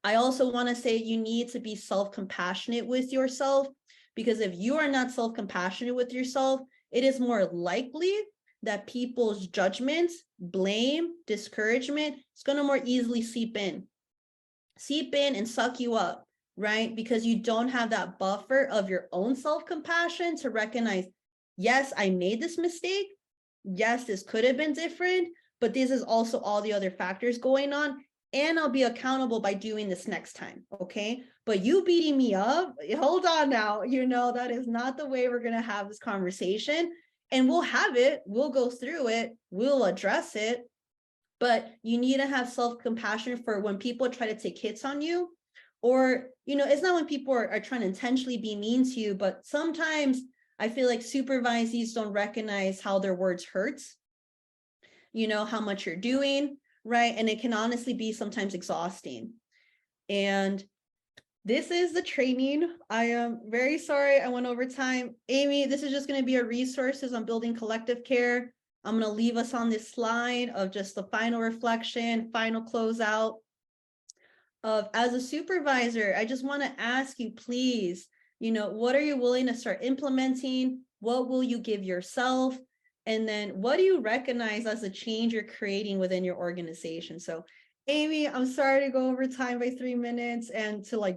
I also want to say you need to be self-compassionate with yourself, because if you are not self-compassionate with yourself, it is more likely that people's judgments, blame, discouragement is going to more easily seep in and suck you up, right? Because you don't have that buffer of your own self-compassion to recognize, yes, I made this mistake. Yes, this could have been different, but this is also all the other factors going on. And I'll be accountable by doing this next time, okay? But you beating me up, hold on now, that is not the way we're going to have this conversation. And we'll have it, we'll go through it, we'll address it. But you need to have self-compassion for when people try to take hits on you, or, it's not when people are trying to intentionally be mean to you, but sometimes I feel like supervisees don't recognize how their words hurts, how much you're doing, right? And it can honestly be sometimes exhausting. And this is the training. I am very sorry I went over time. Amy, this is just going to be a resources on building collective care. I'm going to leave us on this slide of just the final reflection, final closeout of, as a supervisor, I just want to ask you, please, what are you willing to start implementing? What will you give yourself? And then what do you recognize as a change you're creating within your organization? So Amy, I'm sorry to go over time by 3 minutes and to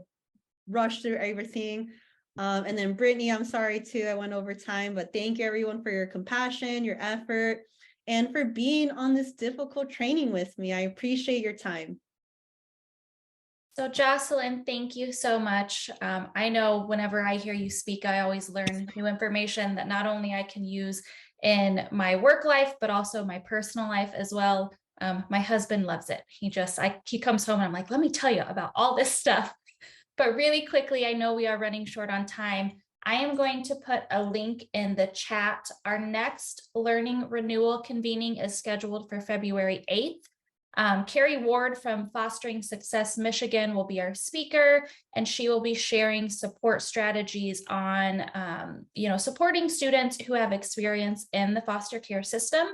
rush through everything. And then Brittany, I'm sorry too, I went over time, but thank you everyone for your compassion, your effort, and for being on this difficult training with me. I appreciate your time. So Jocelyn, thank you so much. I know whenever I hear you speak, I always learn new information that not only I can use in my work life, but also my personal life as well. My husband loves it. He comes home and I'm like, let me tell you about all this stuff. But really quickly, I know we are running short on time. I am going to put a link in the chat. Our next learning renewal convening is scheduled for February 8th. Carrie Ward from Fostering Success Michigan will be our speaker, and she will be sharing support strategies on, supporting students who have experience in the foster care system.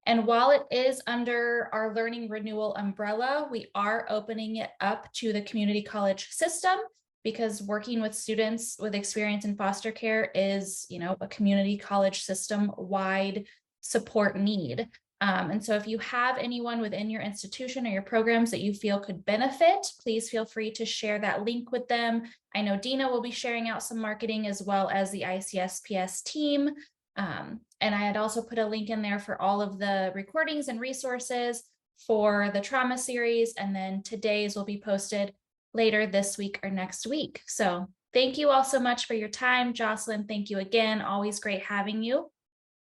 And while it is under our learning renewal umbrella, we are opening it up to the community college system, because working with students with experience in foster care is, a community college system wide support need. And so if you have anyone within your institution or your programs that you feel could benefit, please feel free to share that link with them. I know Dina will be sharing out some marketing as well as the ICSPS team. And I had also put a link in there for all of the recordings and resources for the trauma series. And then today's will be posted later this week or next week. So thank you all so much for your time. Jocelyn, thank you again. Always great having you.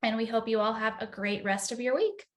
And we hope you all have a great rest of your week.